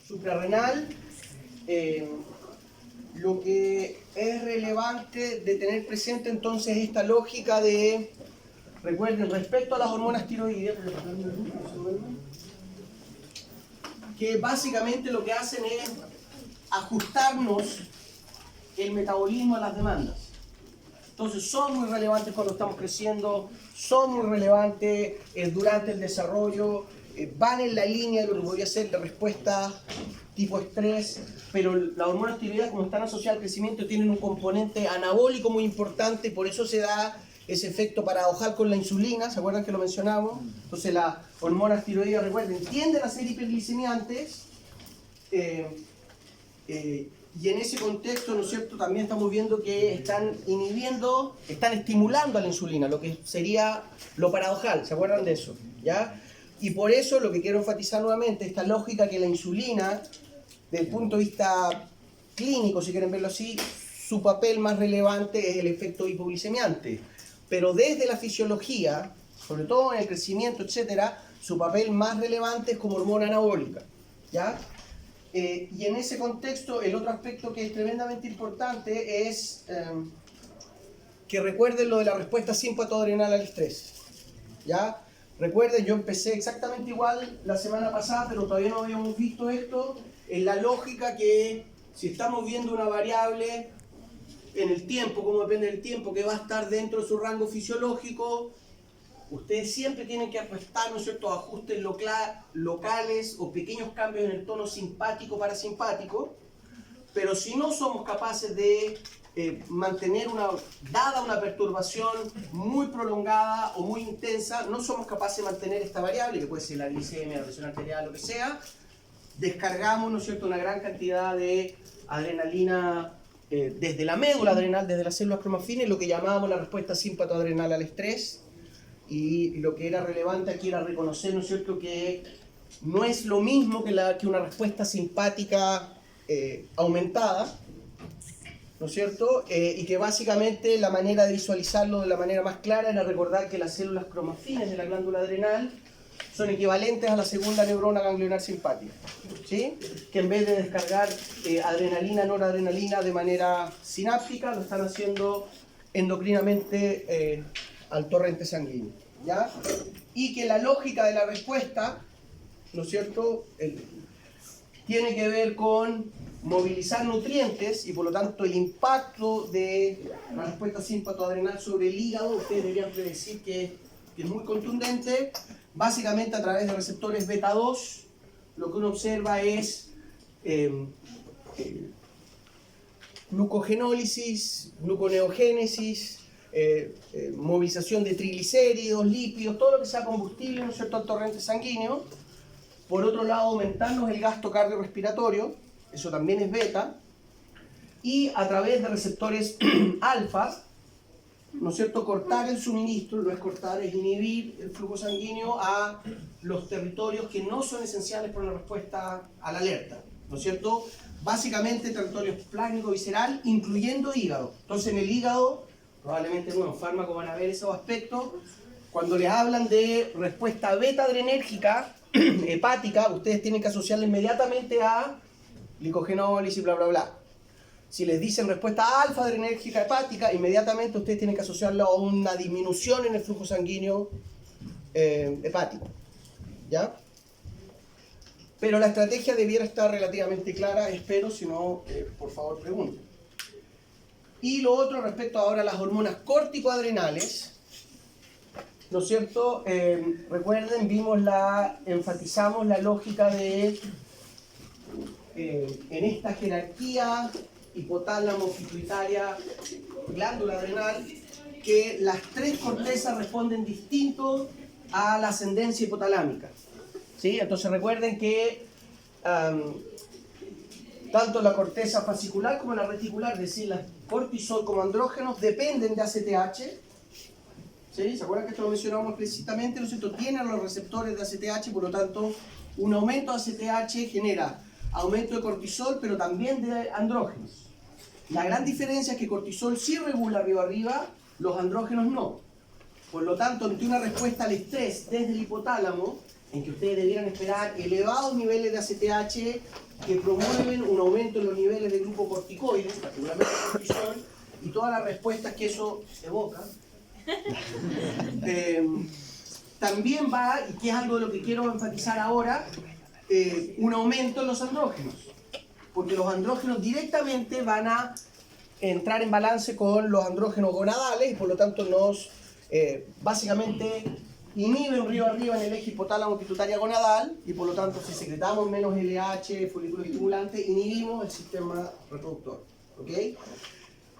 suprarrenal, lo que es relevante de tener presente entonces esta lógica de, recuerden, respecto a las hormonas tiroideas, que básicamente lo que hacen es ajustarnos el metabolismo a las demandas. Entonces son muy relevantes cuando estamos creciendo, son muy relevantes durante el desarrollo, van en la línea de lo que podría ser la respuesta tipo estrés, pero las hormonas tiroideas, como están asociadas al crecimiento, tienen un componente anabólico muy importante, por eso se da ese efecto paradojal con la insulina, ¿se acuerdan que lo mencionamos? Entonces las hormonas tiroideas, recuerden, tienden a ser hiperglicemiantes, y en ese contexto, ¿no es cierto?, también estamos viendo que están inhibiendo, están estimulando a la insulina, lo que sería lo paradojal, ¿se acuerdan de eso? ¿Ya? Y por eso lo que quiero enfatizar nuevamente, esta lógica que la insulina, desde el punto de vista clínico, si quieren verlo así, su papel más relevante es el efecto hipoglicemiante. Pero desde la fisiología, sobre todo en el crecimiento, etcétera, su papel más relevante es como hormona anabólica, ¿ya? Y en ese contexto, el otro aspecto que es tremendamente importante es que recuerden lo de la respuesta simpatoadrenal al estrés, ¿ya? Recuerden, yo empecé exactamente igual la semana pasada, pero todavía no habíamos visto esto, en la lógica que si estamos viendo una variable en el tiempo, como depende del tiempo, que va a estar dentro de su rango fisiológico, ustedes siempre tienen que prestar, ¿no es cierto?, ajustes locales o pequeños cambios en el tono simpático-parasimpático, pero si no somos capaces de mantener dada una perturbación muy prolongada o muy intensa, no somos capaces de mantener esta variable, que puede ser la glicemia, la presión arterial, lo que sea, descargamos, ¿no es cierto?, una gran cantidad de adrenalina desde la médula adrenal, desde las células cromafines, lo que llamábamos la respuesta simpatoadrenal al estrés. Y lo que era relevante aquí era reconocer, ¿no es cierto?, que no es lo mismo que una respuesta simpática aumentada, ¿no es cierto? Y que básicamente la manera de visualizarlo de la manera más clara era recordar que las células cromafines de la glándula adrenal son equivalentes a la segunda neurona ganglionar simpática, ¿sí? Que en vez de descargar adrenalina, noradrenalina de manera sináptica, lo están haciendo endocrinamente al torrente sanguíneo, ¿ya? Y que la lógica de la respuesta, ¿no es cierto?, tiene que ver con movilizar nutrientes y por lo tanto el impacto de la respuesta simpatoadrenal sobre el hígado, ustedes deberían predecir que es muy contundente, básicamente a través de receptores beta 2, lo que uno observa es glucogenólisis, gluconeogénesis, movilización de triglicéridos, lípidos, todo lo que sea combustible, ¿no es cierto?, al torrente sanguíneo. Por otro lado, aumentarnos el gasto cardiorrespiratorio, eso también es beta, y a través de receptores alfa, ¿no es cierto?, cortar el suministro, no es cortar, es inhibir el flujo sanguíneo a los territorios que no son esenciales para una respuesta a la alerta, ¿no es cierto? Básicamente territorios plácnico-visceral, incluyendo hígado. Entonces en el hígado, probablemente en unos fármacos van a ver esos aspectos. Cuando les hablan de respuesta beta-adrenérgica hepática, ustedes tienen que asociarla inmediatamente a glicogenólisis, bla, bla, bla. Si les dicen respuesta alfa-adrenérgica hepática, inmediatamente ustedes tienen que asociarla a una disminución en el flujo sanguíneo hepático, ¿ya? Pero la estrategia debiera estar relativamente clara, espero, si no, por favor pregunten. Y lo otro respecto ahora a las hormonas corticoadrenales, ¿no es cierto? Recuerden, enfatizamos la lógica de, en esta jerarquía hipotálamo, pituitaria, glándula adrenal, que las tres cortezas responden distinto a la ascendencia hipotalámica, ¿sí? Entonces recuerden que tanto la corteza fascicular como la reticular, es decir, la cortisol como andrógenos, dependen de ACTH, ¿sí? ¿Se acuerdan que esto lo mencionamos explícitamente? ¿No es cierto? Tienen los receptores de ACTH, por lo tanto, un aumento de ACTH genera aumento de cortisol, pero también de andrógenos. La gran diferencia es que cortisol sí regula arriba, los andrógenos no. Por lo tanto, ante una respuesta al estrés desde el hipotálamo, en que ustedes debieran esperar elevados niveles de ACTH que promueven un aumento en los niveles de glucocorticoides, particularmente el cortisol, y todas las respuestas que eso evoca. También va, y que es algo de lo que quiero enfatizar ahora, un aumento en los andrógenos, porque los andrógenos directamente van a entrar en balance con los andrógenos gonadales y por lo tanto nos básicamente inhiben río arriba en el eje hipotálamo pituitaria gonadal y por lo tanto si secretamos menos LH, folículo estimulante, inhibimos el sistema reproductor. ¿Ok?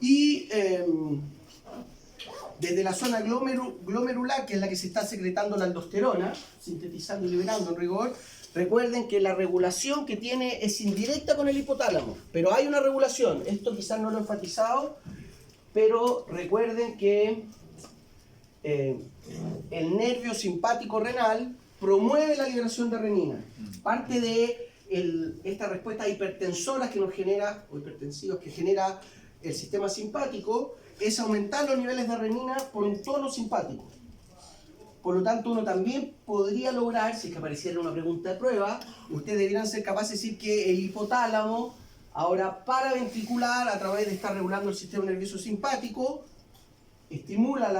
Y desde la zona glomerular, que es la que se está secretando la aldosterona, sintetizando y liberando en rigor, recuerden que la regulación que tiene es indirecta con el hipotálamo, pero hay una regulación. Esto quizás no lo he enfatizado, pero recuerden que el nervio simpático renal promueve la liberación de renina. Parte de esta respuesta hipertensora que nos genera, o hipertensivas que genera el sistema simpático, es aumentar los niveles de renina por un tono simpático. Por lo tanto, uno también podría lograr, si es que apareciera una pregunta de prueba, ustedes deberían ser capaces de decir que el hipotálamo, ahora paraventricular, a través de estar regulando el sistema nervioso simpático, estimula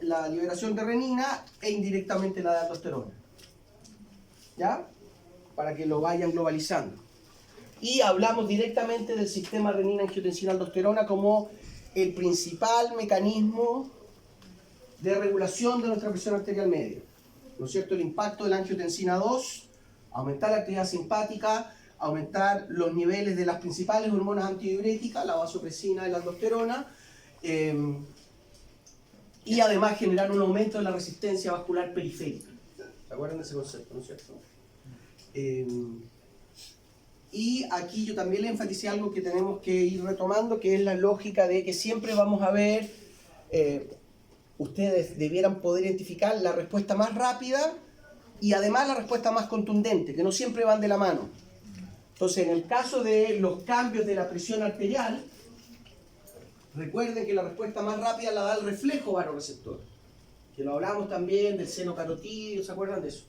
la liberación de renina e indirectamente la de aldosterona. ¿Ya? Para que lo vayan globalizando. Y hablamos directamente del sistema renina-angiotensina-aldosterona como el principal mecanismo de regulación de nuestra presión arterial media. ¿No es cierto? El impacto de la angiotensina 2, aumentar la actividad simpática, aumentar los niveles de las principales hormonas antidiuréticas, la vasopresina y la aldosterona, y además generar un aumento de la resistencia vascular periférica. ¿Se acuerdan de ese concepto, no es cierto? Y aquí yo también le enfaticé algo que tenemos que ir retomando, que es la lógica de que siempre vamos a ver, ustedes debieran poder identificar la respuesta más rápida y además la respuesta más contundente, que no siempre van de la mano. Entonces, en el caso de los cambios de la presión arterial, recuerden que la respuesta más rápida la da el reflejo vasoreceptor, que lo hablamos también del seno carotídeo, ¿se acuerdan de eso?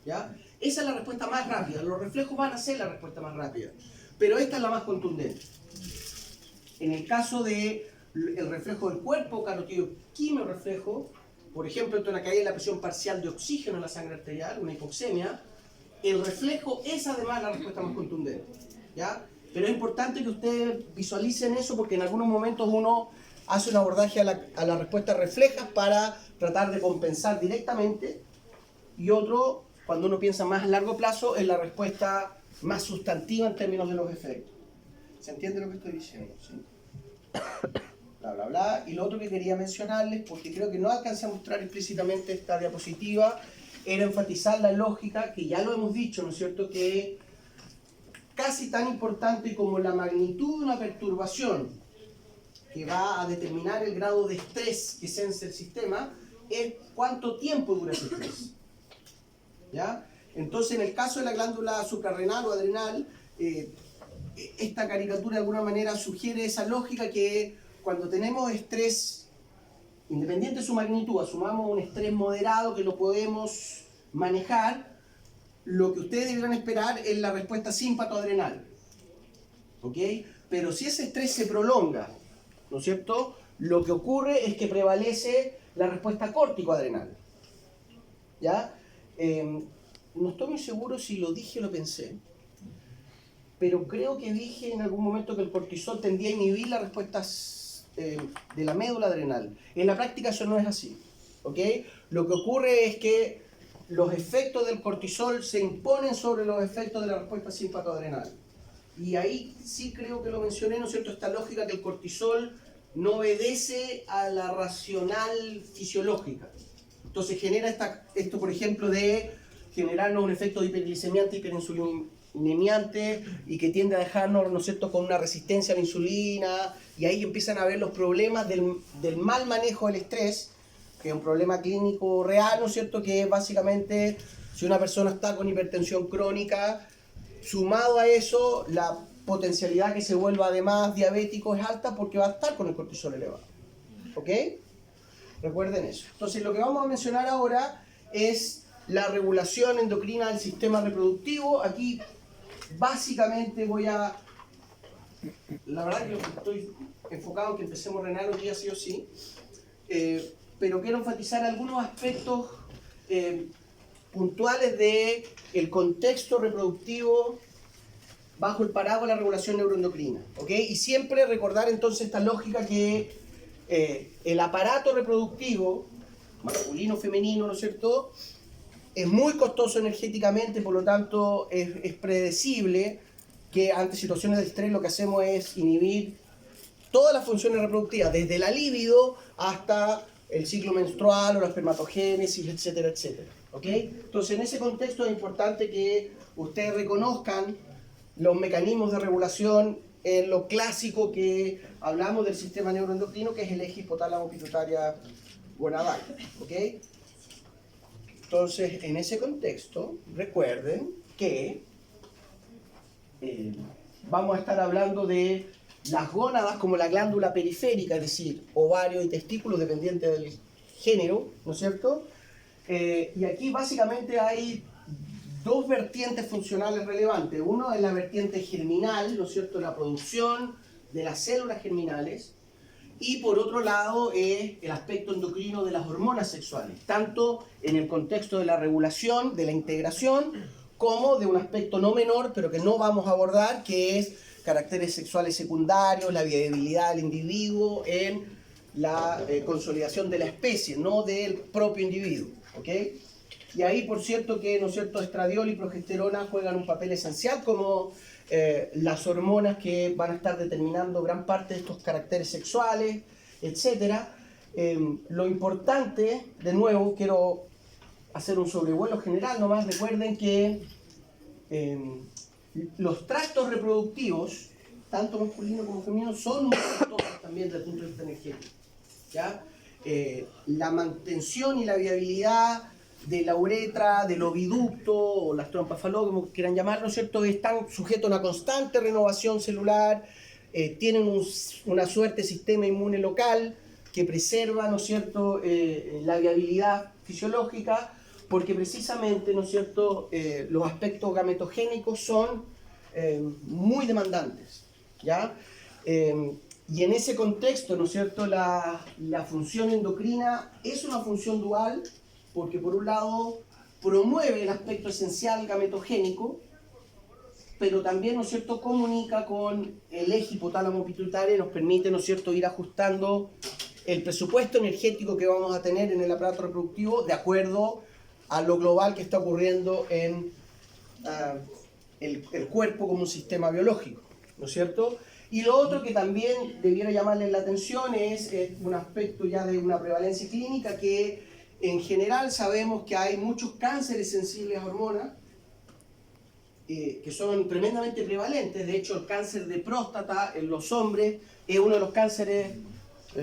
¿Ya? Esa es la respuesta más rápida, los reflejos van a ser la respuesta más rápida, pero esta es la más contundente. En el caso del reflejo del cuerpo carotídeo quimiorreflejo, por ejemplo, una caída en la presión parcial de oxígeno en la sangre arterial, una hipoxemia, el reflejo es además la respuesta más contundente. ¿Ya? Pero es importante que ustedes visualicen eso porque en algunos momentos uno hace un abordaje a la respuesta refleja para tratar de compensar directamente y otro, cuando uno piensa más a largo plazo, es la respuesta más sustantiva en términos de los efectos. ¿Se entiende lo que estoy diciendo? ¿Sí? Bla, bla, bla. Y lo otro que quería mencionarles, porque creo que no alcancé a mostrar explícitamente esta diapositiva, era enfatizar la lógica, que ya lo hemos dicho, ¿no es cierto?, que casi tan importante como la magnitud de una perturbación que va a determinar el grado de estrés que sense el sistema, es cuánto tiempo dura ese estrés. ¿Ya? Entonces, en el caso de la glándula suprarrenal o adrenal, esta caricatura de alguna manera sugiere esa lógica que cuando tenemos estrés, independiente de su magnitud, asumamos un estrés moderado que lo podemos manejar, lo que ustedes deberán esperar es la respuesta símpato-adrenal. ¿Ok? Pero si ese estrés se prolonga, ¿no es cierto?, lo que ocurre es que prevalece la respuesta córtico-adrenal. ¿Ya? No estoy muy seguro si lo dije o lo pensé, pero creo que dije en algún momento que el cortisol tendía a inhibir las respuestas de la médula adrenal. En la práctica eso no es así. ¿Ok? Lo que ocurre es que los efectos del cortisol se imponen sobre los efectos de la respuesta simpatoadrenal. Y ahí sí creo que lo mencioné, ¿no es cierto?, esta lógica que el cortisol no obedece a la racional fisiológica. Entonces genera esto, por ejemplo, de generarnos un efecto de hiperglicemiante, hiperinsulinemiante, y que tiende a dejarnos, ¿no es cierto?, con una resistencia a la insulina, y ahí empiezan a ver los problemas del mal manejo del estrés, que es un problema clínico real, ¿no es cierto?, que es básicamente, si una persona está con hipertensión crónica, sumado a eso, la potencialidad que se vuelva además diabético es alta porque va a estar con el cortisol elevado. ¿Ok? Recuerden eso. Entonces, lo que vamos a mencionar ahora es la regulación endocrina del sistema reproductivo. Aquí básicamente la verdad que estoy enfocado en que empecemos a ordenar hoy día sí o sí, pero quiero enfatizar algunos aspectos puntuales del contexto reproductivo bajo el paraguas de la regulación neuroendocrina, ¿ok? Y siempre recordar entonces esta lógica que el aparato reproductivo, masculino, femenino, ¿no es cierto?, es muy costoso energéticamente, por lo tanto es predecible que ante situaciones de estrés lo que hacemos es inhibir todas las funciones reproductivas, desde la libido hasta el ciclo menstrual o la espermatogénesis, etcétera, etcétera. ¿Ok? Entonces, en ese contexto es importante que ustedes reconozcan los mecanismos de regulación en lo clásico que hablamos del sistema neuroendocrino, que es el eje hipotálamo pituitaria gonadal. ¿Ok? Entonces, en ese contexto, recuerden que vamos a estar hablando de las gónadas como la glándula periférica, es decir, ovario y testículo, dependiente del género, ¿no es cierto? Y aquí básicamente hay dos vertientes funcionales relevantes. Uno es la vertiente germinal, ¿no es cierto?, la producción de las células germinales, y por otro lado es el aspecto endocrino de las hormonas sexuales, tanto en el contexto de la regulación, de la integración, como de un aspecto no menor, pero que no vamos a abordar, que es caracteres sexuales secundarios, la viabilidad del individuo en la consolidación de la especie, no del propio individuo. ¿Ok? Y ahí, por cierto, que, ¿no es cierto?, estradiol y progesterona juegan un papel esencial como las hormonas que van a estar determinando gran parte de estos caracteres sexuales, etc. Lo importante, de nuevo, quiero hacer un sobrevuelo general nomás, recuerden que los tractos reproductivos, tanto masculinos como femeninos, son muy costosos también desde el punto de vista energético. ¿Ya? La mantención y la viabilidad de la uretra, del oviducto o las trompas falópicas, como quieran llamarlo, ¿no es cierto?, están sujetos a una constante renovación celular, tienen una suerte de sistema inmune local que preserva, ¿no es cierto?, la viabilidad fisiológica, porque precisamente, ¿no es cierto?, los aspectos gametogénicos son muy demandantes, ¿ya? Y en ese contexto, ¿no es cierto?, la función endocrina es una función dual, porque por un lado promueve el aspecto esencial gametogénico, pero también, ¿no es cierto?, comunica con el eje hipotálamo pituitario y nos permite, ¿no es cierto?, ir ajustando el presupuesto energético que vamos a tener en el aparato reproductivo de acuerdo a lo global que está ocurriendo en el cuerpo como un sistema biológico, ¿no es cierto? Y lo otro que también debiera llamarles la atención es un aspecto ya de una prevalencia clínica, que en general sabemos que hay muchos cánceres sensibles a hormonas que son tremendamente prevalentes. De hecho, el cáncer de próstata en los hombres es uno de los cánceres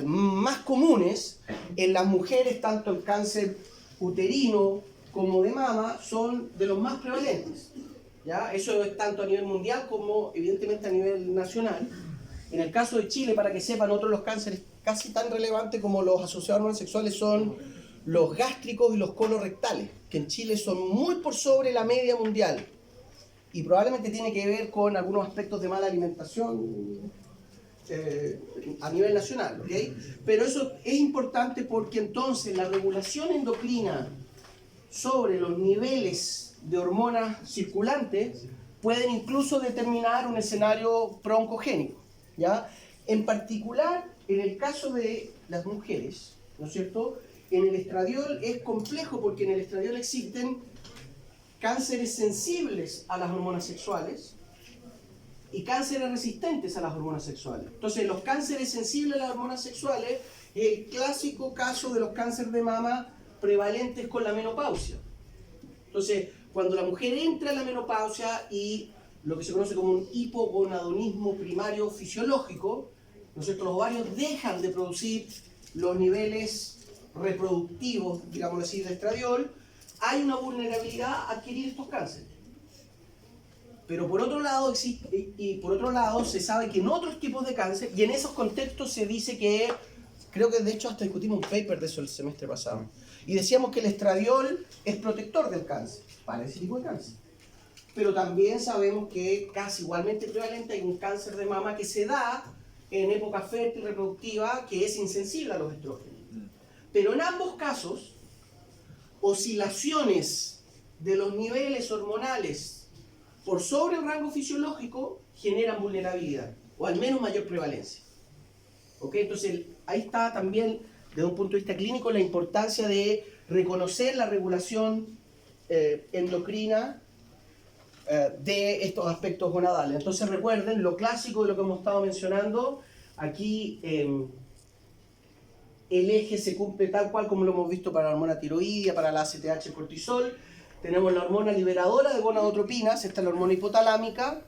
más comunes. En las mujeres, tanto el cáncer uterino como de mama son de los más prevalentes. ¿Ya? Eso es tanto a nivel mundial como evidentemente a nivel nacional. En el caso de Chile, para que sepan, otro de los cánceres casi tan relevantes como los asociados a hormonas sexuales son los gástricos y los colorectales, que en Chile son muy por sobre la media mundial y probablemente tiene que ver con algunos aspectos de mala alimentación a nivel nacional, ¿ok? Pero eso es importante porque entonces la regulación endocrina sobre los niveles de hormonas circulantes pueden incluso determinar un escenario pro-oncogénico, ¿ya? En particular, en el caso de las mujeres, ¿no es cierto?, en el estradiol es complejo porque en el estradiol existen cánceres sensibles a las hormonas sexuales y cánceres resistentes a las hormonas sexuales. Entonces, los cánceres sensibles a las hormonas sexuales es el clásico caso de los cánceres de mama prevalentes con la menopausia. Entonces, cuando la mujer entra en la menopausia y lo que se conoce como un hipogonadonismo primario fisiológico, ¿no es cierto?, los ovarios dejan de producir los niveles reproductivos, digamos así, de estradiol, hay una vulnerabilidad a adquirir estos cánceres. Pero por otro lado existe, y por otro lado se sabe que en otros tipos de cáncer, y en esos contextos se dice que, creo que de hecho hasta discutimos un paper de eso el semestre pasado, Y decíamos que el estradiol es protector del cáncer, para ese tipo de cáncer. Pero también sabemos que casi igualmente prevalente hay un cáncer de mama que se da en época fértil reproductiva que es insensible a los estrógenos. Pero en ambos casos, oscilaciones de los niveles hormonales por sobre el rango fisiológico generan vulnerabilidad, o al menos mayor prevalencia. ¿Ok? Entonces, ahí está también, desde un punto de vista clínico, la importancia de reconocer la regulación endocrina de estos aspectos gonadales. Entonces, recuerden, lo clásico de lo que hemos estado mencionando, aquí el eje se cumple tal cual como lo hemos visto para la hormona tiroidea, para la ACTH, el cortisol. Tenemos la hormona liberadora de gonadotropinas, esta es la hormona hipotalámica,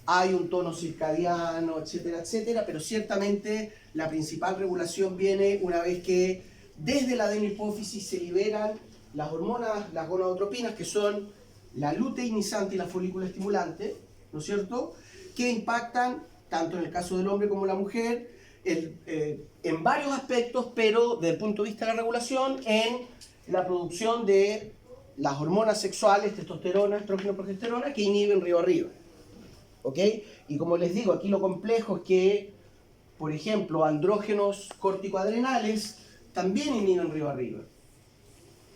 hay un tono circadiano, etcétera, etcétera, pero ciertamente la principal regulación viene una vez que desde la adenohipófisis se liberan las hormonas, las gonadotropinas, que son la luteinizante y la folícula estimulante, ¿no es cierto?, que impactan, tanto en el caso del hombre como la mujer, en varios aspectos, pero desde el punto de vista de la regulación, en la producción de las hormonas sexuales, testosterona, estrógeno, progesterona, que inhiben río arriba. ¿Ok? Y como les digo, aquí lo complejo es que, por ejemplo, andrógenos corticoadrenales también inhiben río arriba.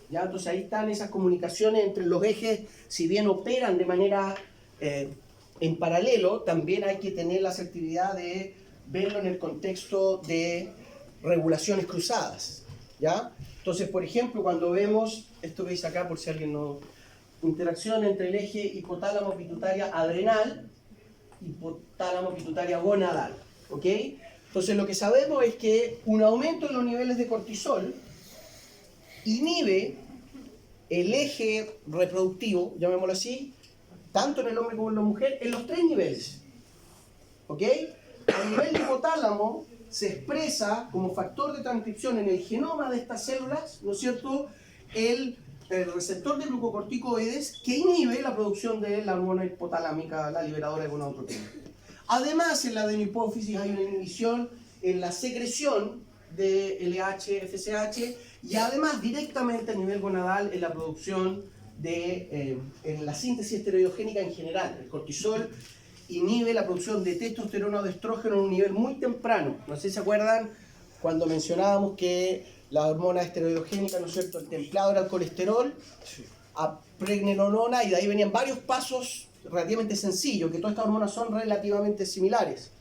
¿Ya? Entonces ahí están esas comunicaciones entre los ejes, si bien operan de manera en paralelo, también hay que tener la asertividad de verlo en el contexto de regulaciones cruzadas. ¿Ya? Entonces, por ejemplo, cuando vemos, esto que dice acá, por si alguien no... interacción entre el eje hipotálamo pituitaria adrenal, hipotálamo pituitaria gonadal. ¿Ok? Entonces, lo que sabemos es que un aumento en los niveles de cortisol inhibe el eje reproductivo, llamémoslo así, tanto en el hombre como en la mujer, en los 3 niveles. ¿Ok? A nivel de hipotálamo se expresa como factor de transcripción en el genoma de estas células, ¿no es cierto?, el receptor de glucocorticoides que inhibe la producción de la hormona hipotalámica, la liberadora de gonadotropinas. Además, en la adenohipófisis hay una inhibición en la secreción de LH, FSH, y además directamente a nivel gonadal en la producción de, en la síntesis esteroidogénica en general. El cortisol inhibe la producción de testosterona o de estrógeno en un nivel muy temprano. No sé si se acuerdan cuando mencionábamos que la hormona esteroidogénica, ¿no es cierto?, el templado era el colesterol, a pregnenolona, y de ahí venían varios pasos relativamente sencillos, que todas estas hormonas son relativamente similares.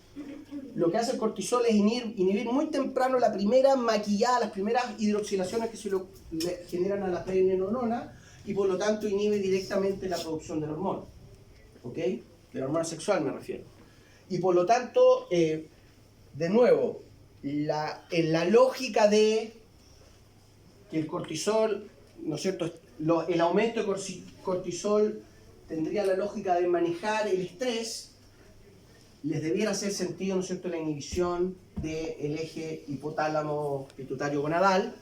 Lo que hace el cortisol es inhibir muy temprano la primera maquillada, las primeras hidroxilaciones que se le generan a la pregnenolona, y por lo tanto inhibe directamente la producción de la hormona. ¿Ok? De la hormona sexual me refiero. Y por lo tanto, de nuevo, en la lógica de que el cortisol, ¿no es cierto?, el aumento de cortisol tendría la lógica de manejar el estrés, les debiera hacer sentido, ¿no es cierto?, la inhibición del eje hipotálamo pituitario gonadal.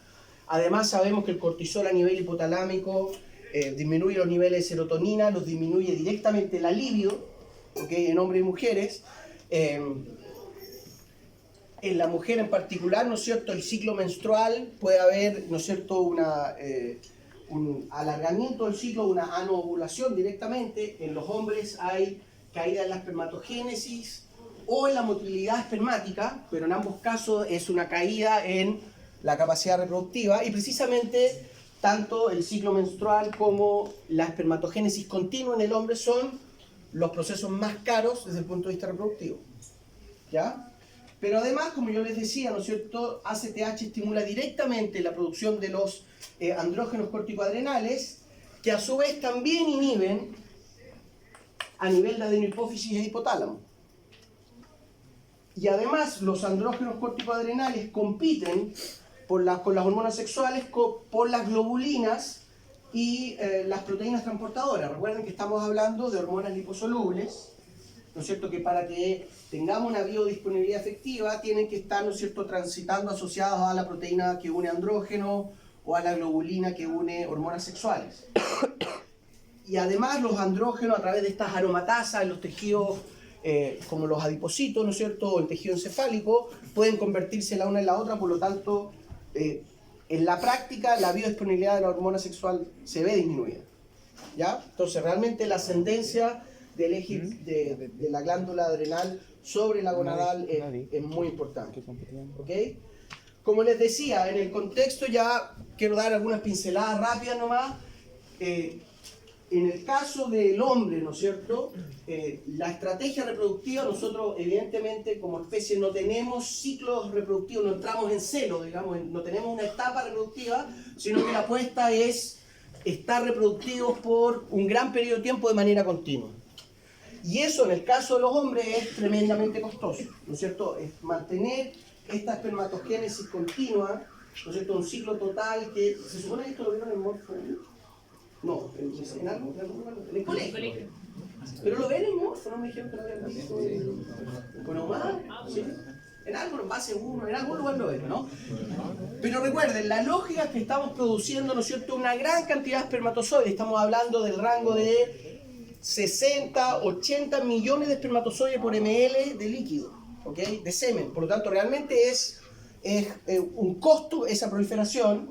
Además sabemos que el cortisol a nivel hipotalámico disminuye los niveles de serotonina, los disminuye directamente la libido, ¿okay?, en hombres y mujeres. En la mujer en particular, ¿no es cierto?, el ciclo menstrual puede haber, ¿no es cierto?, un alargamiento del ciclo, una anovulación directamente. En los hombres hay caída en la espermatogénesis o en la motilidad espermática, pero en ambos casos es una caída en la capacidad reproductiva, y precisamente tanto el ciclo menstrual como la espermatogénesis continua en el hombre son los procesos más caros desde el punto de vista reproductivo. ¿Ya? Pero además, como yo les decía, ¿no es cierto?, ACTH estimula directamente la producción de los andrógenos corticoadrenales, que a su vez también inhiben a nivel de adenohipófisis e hipotálamo. Y además, los andrógenos corticoadrenales compiten con las hormonas sexuales, por las globulinas y las proteínas transportadoras. Recuerden que estamos hablando de hormonas liposolubles, ¿no es cierto?, que para que tengamos una biodisponibilidad efectiva tienen que estar, ¿no es cierto?, transitando asociados a la proteína que une andrógeno o a la globulina que une hormonas sexuales. Y además los andrógenos, a través de estas aromatasas en los tejidos como los adipocitos, ¿no es cierto?, o el tejido encefálico, pueden convertirse la una en la otra, por lo tanto en la práctica la biodisponibilidad de la hormona sexual se ve disminuida. ¿Ya? Entonces realmente la ascendencia del eje de la glándula adrenal sobre la gonadal es muy importante. ¿Ok? Como les decía, en el contexto ya quiero dar algunas pinceladas rápidas nomás. En el caso del hombre, ¿no es cierto? La estrategia reproductiva, nosotros evidentemente como especie no tenemos ciclos reproductivos, no entramos en celo, digamos, no tenemos una etapa reproductiva, sino que la apuesta es estar reproductivos por un gran periodo de tiempo de manera continua. Y eso en el caso de los hombres es tremendamente costoso, ¿no es cierto? Es mantener esta espermatogénesis continua, ¿no es cierto? Un ciclo total que se supone que esto lo vieron en Morfo. No, en el colegio. Pero lo ven en Morfo, no me dijeron que lo habían visto con Omar, ¿sí? En algo, en base 1, en algún lugar lo ven, ¿no? Pero recuerden, la lógica es que estamos produciendo, ¿no es cierto?, una gran cantidad de espermatozoides. Estamos hablando del rango de 60, 80 millones de espermatozoides por ml de líquido, ¿ok? De semen. Por lo tanto, realmente es un costo esa proliferación,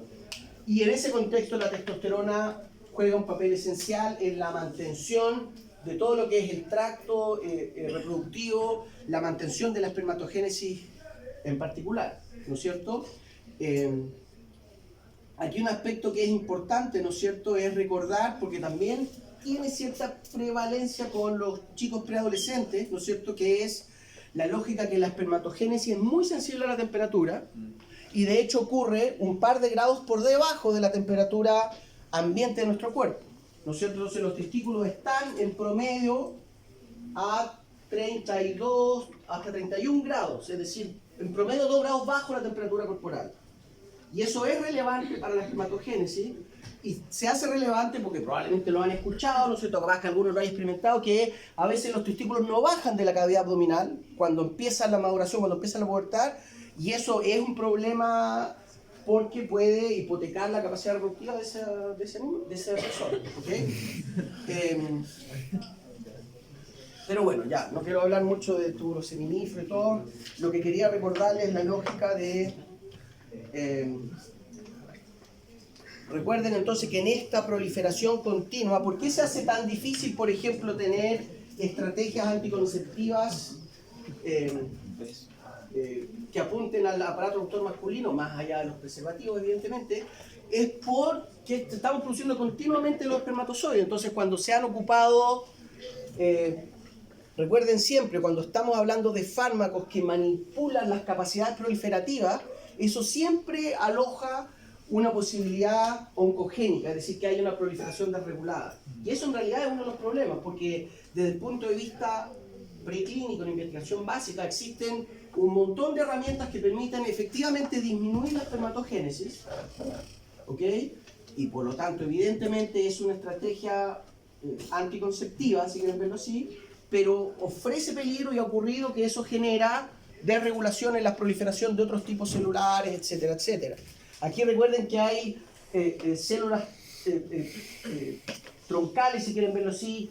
y en ese contexto la testosterona juega un papel esencial en la mantención de todo lo que es el tracto reproductivo, la mantención de la espermatogénesis en particular, ¿no es cierto? Aquí un aspecto que es importante, ¿no es cierto?, es recordar, porque también tiene cierta prevalencia con los chicos preadolescentes, ¿no es cierto?, que es la lógica que la espermatogénesis es muy sensible a la temperatura, y de hecho ocurre un par de grados por debajo de la temperatura ambiente de nuestro cuerpo, ¿no es cierto? Entonces los testículos están en promedio a 32 hasta 31 grados, es decir, en promedio 2 grados bajo la temperatura corporal. Y eso es relevante para la espermatogénesis, y se hace relevante porque probablemente lo han escuchado, ¿no es cierto?, capaz que algunos lo hayan experimentado, que a veces los testículos no bajan de la cavidad abdominal cuando empieza la maduración, cuando empieza la pubertad, y eso es un problema porque puede hipotecar la capacidad reproductiva de esa persona, ¿ok? Pero bueno, ya, no quiero hablar mucho de túbulo seminífero y todo. Lo que quería recordarles es la lógica de... recuerden entonces que en esta proliferación continua, ¿por qué se hace tan difícil, por ejemplo, tener estrategias anticonceptivas que apunten al aparato reproductor masculino, más allá de los preservativos, evidentemente? Es porque estamos produciendo continuamente los espermatozoides. Entonces, cuando se han ocupado... recuerden siempre, cuando estamos hablando de fármacos que manipulan las capacidades proliferativas, eso siempre aloja una posibilidad oncogénica, es decir, que haya una proliferación desregulada. Y eso en realidad es uno de los problemas, porque desde el punto de vista preclínico, en investigación básica, existen un montón de herramientas que permiten efectivamente disminuir la espermatogénesis, ¿ok? Y por lo tanto, evidentemente, es una estrategia anticonceptiva, si quieren verlo así, pero ofrece peligro, y ha ocurrido que eso genera desregulación en la proliferación de otros tipos celulares, etcétera, etcétera. Aquí recuerden que hay células troncales, si quieren verlo así,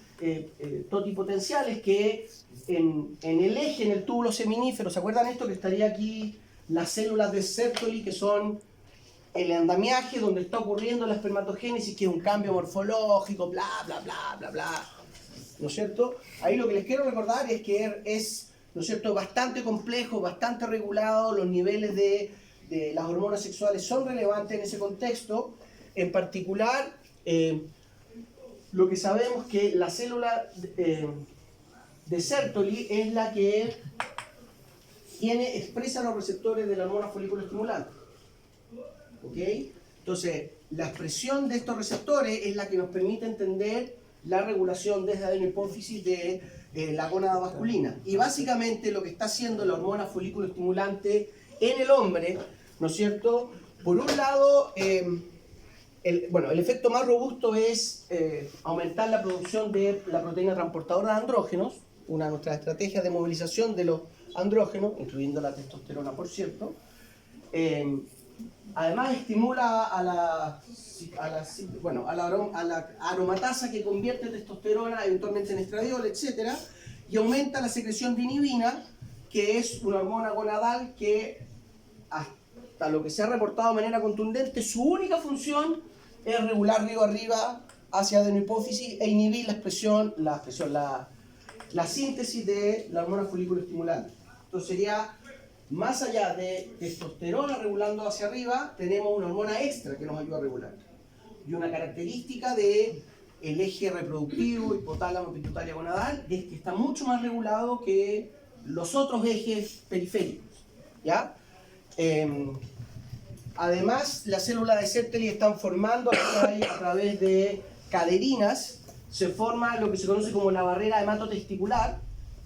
totipotenciales, que en el eje, en el túbulo seminífero, ¿se acuerdan esto? Que estaría aquí las células de Sertoli, que son el andamiaje donde está ocurriendo la espermatogénesis, que es un cambio morfológico, bla, bla, bla, bla, bla, ¿no es cierto? Ahí lo que les quiero recordar es que es, ¿no es cierto?, bastante complejo, bastante regulado. Los niveles de las hormonas sexuales son relevantes en ese contexto. En particular, lo que sabemos que la célula de Sertoli es la que expresa los receptores de la hormona folículo estimulante. ¿Ok? Entonces, la expresión de estos receptores es la que nos permite entender la regulación desde la hipófisis de la gónada masculina. Y básicamente lo que está haciendo la hormona folículo estimulante en el hombre, ¿no es cierto? Por un lado, el efecto más robusto es aumentar la producción de la proteína transportadora de andrógenos, una de nuestras estrategias de movilización de los andrógenos, incluyendo la testosterona, por cierto. Además estimula a la aromatasa que convierte testosterona eventualmente en estradiol, etc. Y aumenta la secreción de inhibina, que es una hormona gonadal que hasta lo que se ha reportado de manera contundente, su única función es regular río arriba hacia adenohipófisis e inhibir la síntesis de la hormona folículo estimulante. Entonces sería, más allá de testosterona regulando hacia arriba, tenemos una hormona extra que nos ayuda a regular. Y una característica del eje reproductivo, hipotálamo, pituitaria gonadal, es que está mucho más regulado que los otros ejes periféricos, ¿ya? Además, las células de Sertoli están formando a través de caderinas, se forma lo que se conoce como la barrera hematotesticular,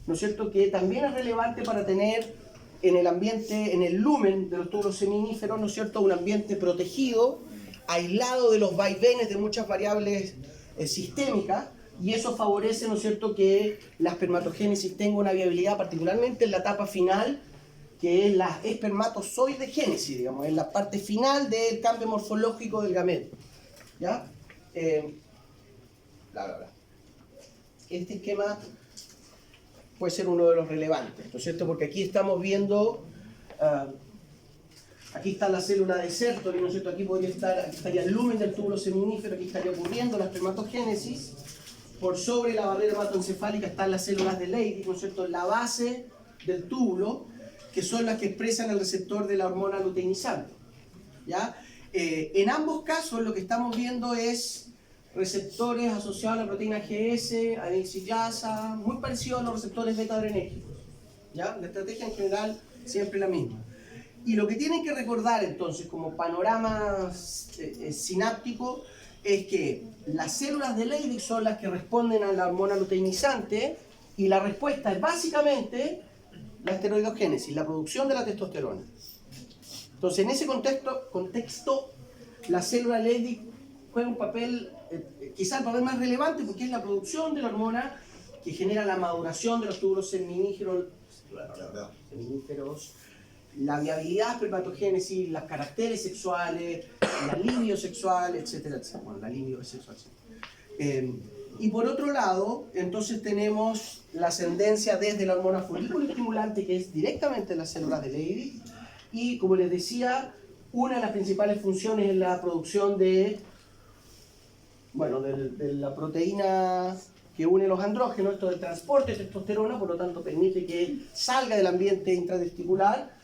¿no es cierto?, que también es relevante para tener en el ambiente, en el lumen de los túbulos seminíferos, ¿no es cierto?, un ambiente protegido, aislado de los vaivenes de muchas variables sistémicas, y eso favorece, ¿no es cierto?, que la espermatogénesis tenga una viabilidad, particularmente en la etapa final, que es la espermatozoidegénesis, digamos, en la parte final del cambio morfológico del gameto, ¿ya? Este esquema puede ser uno de los relevantes, ¿no es cierto?, porque aquí estamos viendo, aquí está la célula de Sertoli, ¿no es cierto?, aquí estaría el lumen del túbulo seminífero, aquí estaría ocurriendo la espermatogénesis, por sobre la barrera hematoencefálica están las células de Leydig, ¿no es cierto?, en la base del túbulo, que son las que expresan el receptor de la hormona luteinizante, ¿ya? En ambos casos lo que estamos viendo es receptores asociados a la proteína GS, adenylosidasa, muy parecidos a los receptores beta-adrenérgicos, ¿ya? La estrategia en general siempre la misma. Y lo que tienen que recordar entonces como panorama sináptico es que las células de Leydig son las que responden a la hormona luteinizante y la respuesta es básicamente la esteroidogénesis, la producción de la testosterona. Entonces, en ese contexto la célula Leydig juega un papel, quizá el papel más relevante, porque es la producción de la hormona que genera la maduración de los túbulos seminíferos, la viabilidad de espermatogénesis, los caracteres sexuales, la libido sexual, etcétera, etcétera. Bueno, la libido es sexual. Y por otro lado, entonces tenemos la ascendencia desde la hormona folículo estimulante, que es directamente en las células de Leydig, y como les decía, una de las principales funciones es la producción de la proteína que une los andrógenos, esto del transporte de testosterona, por lo tanto permite que salga del ambiente intratesticular,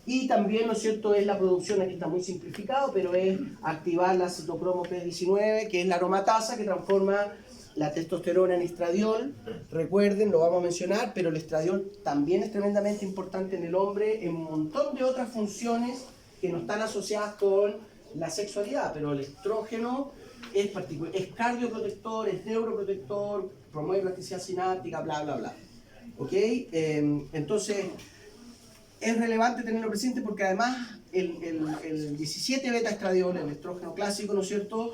y también, ¿no es cierto?, es la producción, aquí está muy simplificado, pero es activar la citocromo P19, que es la aromatasa que transforma la testosterona en estradiol. Recuerden, lo vamos a mencionar, pero el estradiol también es tremendamente importante en el hombre en un montón de otras funciones que no están asociadas con la sexualidad, pero el estrógeno es cardioprotector, es neuroprotector, promueve plasticidad sináptica, bla, bla, bla. ¿Ok? Entonces, es relevante tenerlo presente porque además el 17 beta-estradiol, el estrógeno clásico, ¿no es cierto?,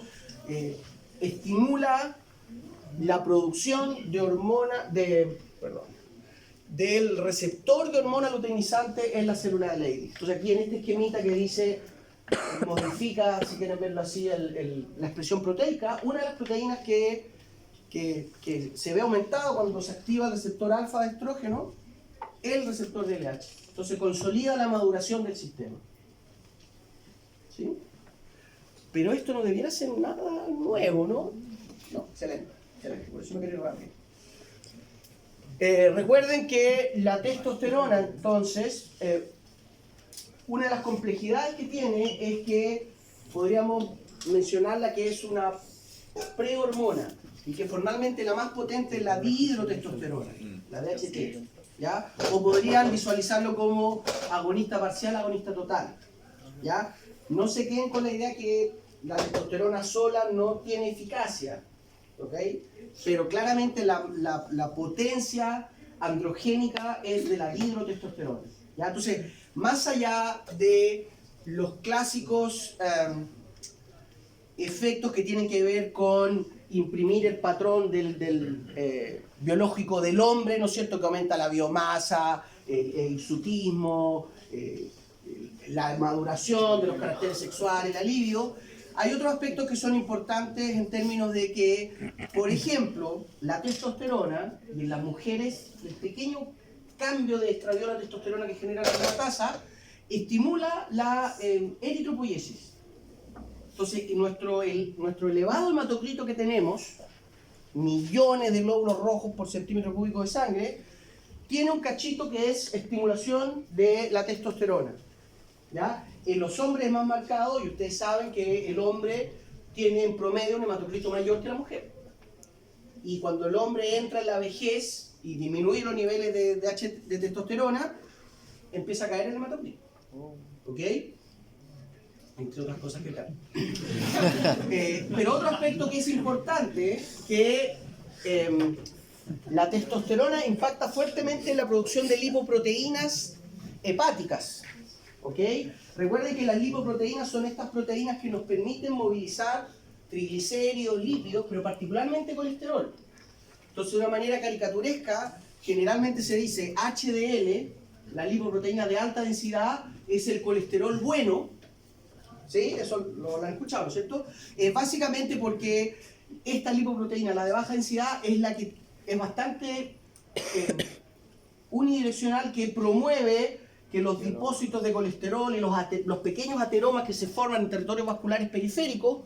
estimula la producción de del receptor de hormona luteinizante en la célula de Leydig. Entonces aquí en este esquemita que dice, modifica, si quieren verlo así, la expresión proteica, una de las proteínas que se ve aumentado cuando se activa el receptor alfa de estrógeno, el receptor de LH. Entonces consolida la maduración del sistema. ¿Sí? Pero esto no debiera ser nada nuevo, ¿no? No, excelente, por eso me quería rápido. Recuerden que la testosterona, entonces, una de las complejidades que tiene es que podríamos mencionarla que es una prehormona y que formalmente la más potente es la dihidrotestosterona, la DHT, ¿ya? O podrían visualizarlo como agonista parcial, agonista total, ¿ya? No se queden con la idea que la testosterona sola no tiene eficacia, ¿ok? Pero claramente la potencia androgénica es de la dihidrotestosterona, ¿ya? Entonces, más allá de los clásicos efectos que tienen que ver con imprimir el patrón del biológico del hombre, ¿no es cierto?, que aumenta la biomasa, el hirsutismo, la maduración de los caracteres sexuales, el libido. Hay otros aspectos que son importantes en términos de que, por ejemplo, la testosterona, y en las mujeres, el pequeño cambio de estradiol a testosterona que genera la aromatasa, estimula la eritropoiesis. Entonces, nuestro elevado hematocrito que tenemos, millones de glóbulos rojos por centímetro cúbico de sangre, tiene un cachito que es estimulación de la testosterona. ¿Ya? En los hombres es más marcado, y ustedes saben que el hombre tiene en promedio un hematocrito mayor que la mujer. Y cuando el hombre entra en la vejez y disminuye los niveles de testosterona, empieza a caer el hematocrito. ¿Ok? Entre otras cosas que caen. Pero otro aspecto que es importante, que la testosterona impacta fuertemente en la producción de lipoproteínas hepáticas. ¿Ok? Recuerden que las lipoproteínas son estas proteínas que nos permiten movilizar triglicéridos, lípidos, pero particularmente colesterol. Entonces, de una manera caricaturesca, generalmente se dice HDL, la lipoproteína de alta densidad, es el colesterol bueno. ¿Sí? Eso lo han escuchado, ¿cierto? Básicamente porque esta lipoproteína, la de baja densidad, es la que es bastante unidireccional, que promueve que los depósitos de colesterol y los pequeños ateromas que se forman en territorios vasculares periféricos,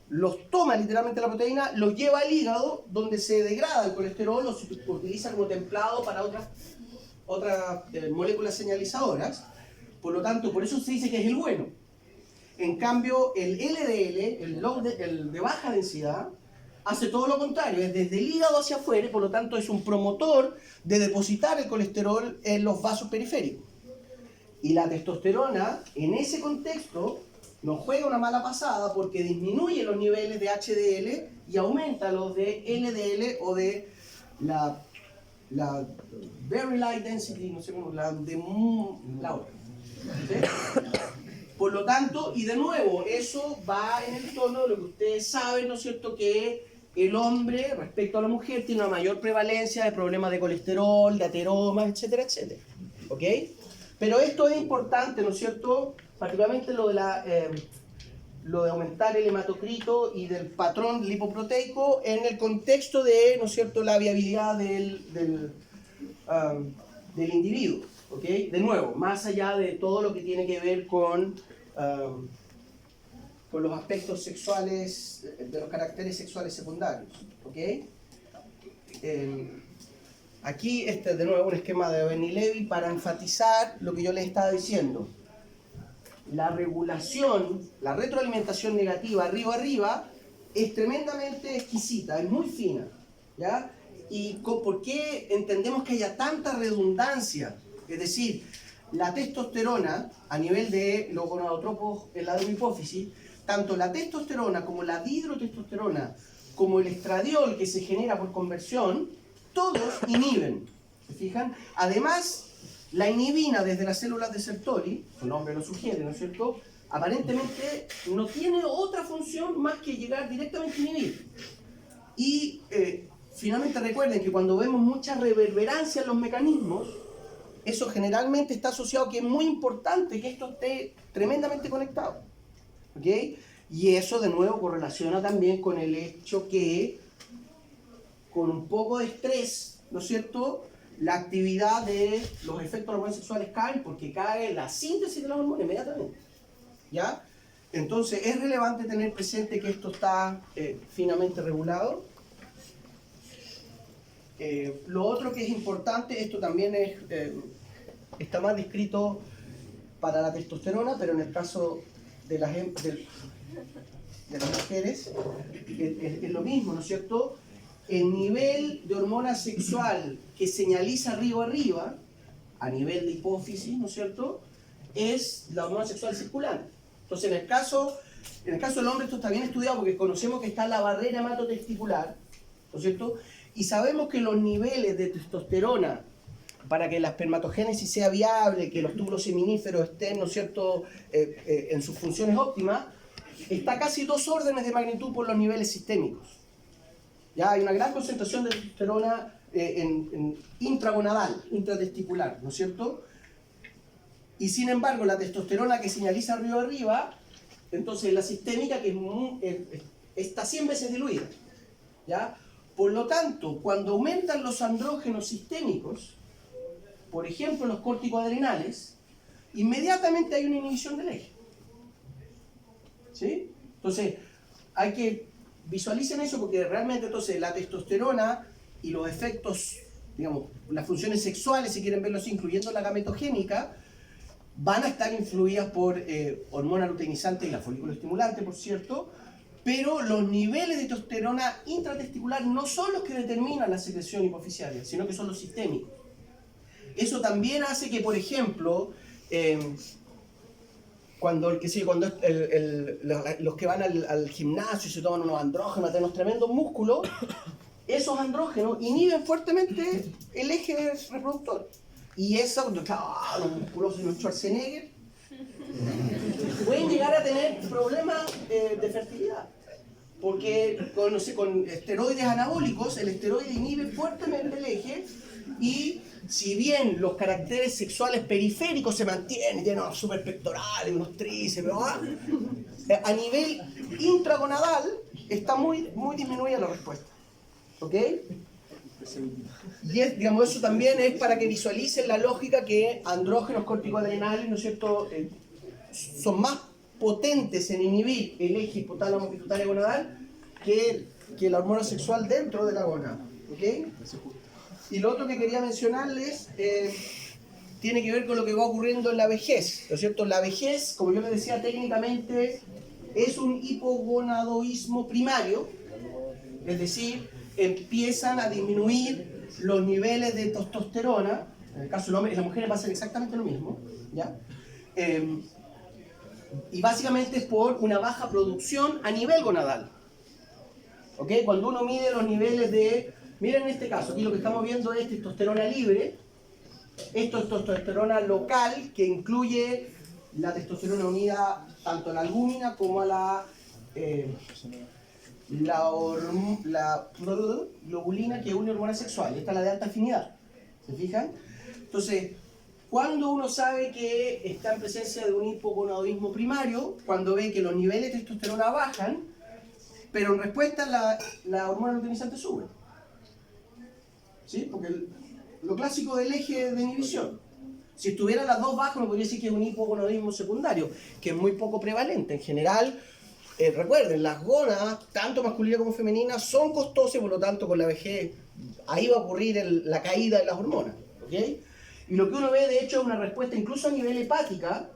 los toma literalmente la proteína, los lleva al hígado, donde se degrada el colesterol, lo utiliza como templado para otras moléculas señalizadoras. Por lo tanto, por eso se dice que es el bueno. En cambio, el LDL, el de baja densidad, hace todo lo contrario, es desde el hígado hacia afuera, y por lo tanto es un promotor de depositar el colesterol en los vasos periféricos. Y la testosterona, en ese contexto, nos juega una mala pasada porque disminuye los niveles de HDL y aumenta los de LDL o de la Very Light Density, no sé cómo, la otra. ¿Sí? Por lo tanto, y de nuevo, eso va en el tono de lo que ustedes saben, ¿no es cierto?, que el hombre respecto a la mujer tiene una mayor prevalencia de problemas de colesterol, de ateromas, etcétera, etcétera. ¿Ok? Pero esto es importante, ¿no es cierto?, particularmente lo de aumentar el hematocrito y del patrón lipoproteico en el contexto de, ¿no es cierto?, la viabilidad del individuo. ¿Ok? De nuevo, más allá de todo lo que tiene que ver con los aspectos sexuales, de los caracteres sexuales secundarios. ¿Ok? Aquí de nuevo un esquema de Benny-Levy para enfatizar lo que yo les estaba diciendo. La regulación, la retroalimentación negativa arriba, es tremendamente exquisita, es muy fina. ¿Ya? ¿Y por qué entendemos que haya tanta redundancia? Es decir, la testosterona, a nivel de los gonadotropos en la hipófisis, tanto la testosterona como la dihidrotestosterona, como el estradiol que se genera por conversión, todos inhiben. ¿Se fijan? Además, la inhibina desde las células de Sertoli, su nombre lo sugiere, ¿no es cierto?, aparentemente no tiene otra función más que llegar directamente a inhibir. Y finalmente recuerden que cuando vemos mucha reverberancia en los mecanismos, eso generalmente está asociado a que es muy importante que esto esté tremendamente conectado. ¿Ok? Y eso de nuevo correlaciona también con el hecho que con un poco de estrés, ¿no es cierto?, la actividad de los efectos de los hormonas sexuales caen porque cae la síntesis de los hormonas inmediatamente. ¿Ya? Entonces es relevante tener presente que esto está finamente regulado. Lo otro que es importante, esto también está más descrito para la testosterona, pero en el caso de las mujeres es lo mismo, ¿no es cierto? El nivel de hormona sexual que señaliza arriba, a nivel de hipófisis, ¿no es cierto?, es la hormona sexual circulante. Entonces, en el caso del hombre esto está bien estudiado porque conocemos que está la barrera hematotesticular, ¿no es cierto?, y sabemos que los niveles de testosterona para que la espermatogénesis sea viable, que los túbulos seminíferos estén, ¿no es cierto?, en sus funciones óptimas, está casi 2 órdenes de magnitud por los niveles sistémicos. Ya hay una gran concentración de testosterona en intragonadal, intratesticular, ¿no es cierto? Y sin embargo, la testosterona que señaliza arriba, entonces la sistémica que está 100 veces diluida. ¿Ya? Por lo tanto, cuando aumentan los andrógenos sistémicos, por ejemplo los corticoadrenales, inmediatamente hay una inhibición del eje. ¿Sí? Entonces, hay que visualicen eso porque realmente entonces la testosterona y los efectos, digamos, las funciones sexuales, si quieren verlo así, incluyendo la gametogénica, van a estar influidas por hormona luteinizante y la folículo estimulante, por cierto, pero los niveles de testosterona intratesticular no son los que determinan la secreción hipoficiaria, sino que son los sistémicos. Eso también hace que, por ejemplo, cuando los que van al gimnasio y se toman unos andrógenos, unos tremendos músculos, esos andrógenos inhiben fuertemente el eje reproductor. Y eso, claro, los musculosos y los Schwarzenegger pueden llegar a tener problemas de fertilidad. Porque con esteroides anabólicos, el esteroide inhibe fuertemente el eje y si bien los caracteres sexuales periféricos se mantienen, tienen unos super pectorales, unos tríceps, a nivel intragonadal está muy disminuida la respuesta. ¿Ok? Y digamos, eso también es para que visualicen la lógica que andrógenos corticoadrenales, ¿no es cierto?, son más potentes en inhibir el eje hipotálamo pituitaria gonadal que la hormona sexual dentro de la gonada. ¿Ok? Y lo otro que quería mencionarles tiene que ver con lo que va ocurriendo en la vejez, ¿no es cierto? La vejez, como yo les decía técnicamente, es un hipogonadoísmo primario, es decir, empiezan a disminuir los niveles de testosterona. En el caso del hombre, en las mujeres va a ser exactamente lo mismo, ¿ya? Y básicamente es por una baja producción a nivel gonadal. ¿Ok? Cuando uno mide los niveles de... Miren en este caso, aquí lo que estamos viendo es testosterona libre. Esto es testosterona local, que incluye la testosterona unida tanto a la albúmina como a la globulina, que une hormonas sexuales. Esta es la de alta afinidad. ¿Se fijan? Entonces, cuando uno sabe que está en presencia de un hipogonadoísmo primario, cuando ve que los niveles de testosterona bajan, pero en respuesta la hormona luteinizante sube. ¿Sí? Porque lo clásico del eje de inhibición. Si estuvieran las dos bajas, uno podría decir que es un hipogonadismo secundario, que es muy poco prevalente. En general, recuerden, las gónadas, tanto masculinas como femeninas, son costosas y por lo tanto con la vejez ahí va a ocurrir la caída de las hormonas. ¿Okay? Y lo que uno ve, de hecho, es una respuesta incluso a nivel hepática,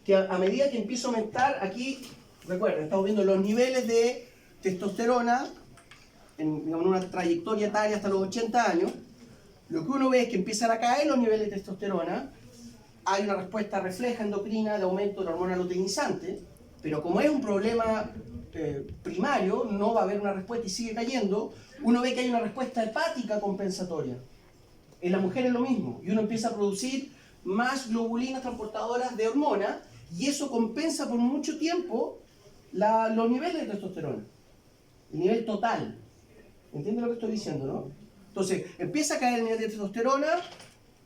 que a medida que empieza a aumentar, aquí, recuerden, estamos viendo los niveles de testosterona en una trayectoria etaria hasta los 80 años. Lo que uno ve es que empiezan a caer los niveles de testosterona, hay una respuesta refleja endocrina de aumento de la hormona luteinizante, pero como es un problema primario, no va a haber una respuesta y sigue cayendo. Uno ve que hay una respuesta hepática compensatoria. En la mujer es lo mismo, y uno empieza a producir más globulinas transportadoras de hormona, y eso compensa por mucho tiempo los niveles de testosterona, el nivel total. ¿Entienden lo que estoy diciendo, no? Entonces, empieza a caer el nivel de testosterona,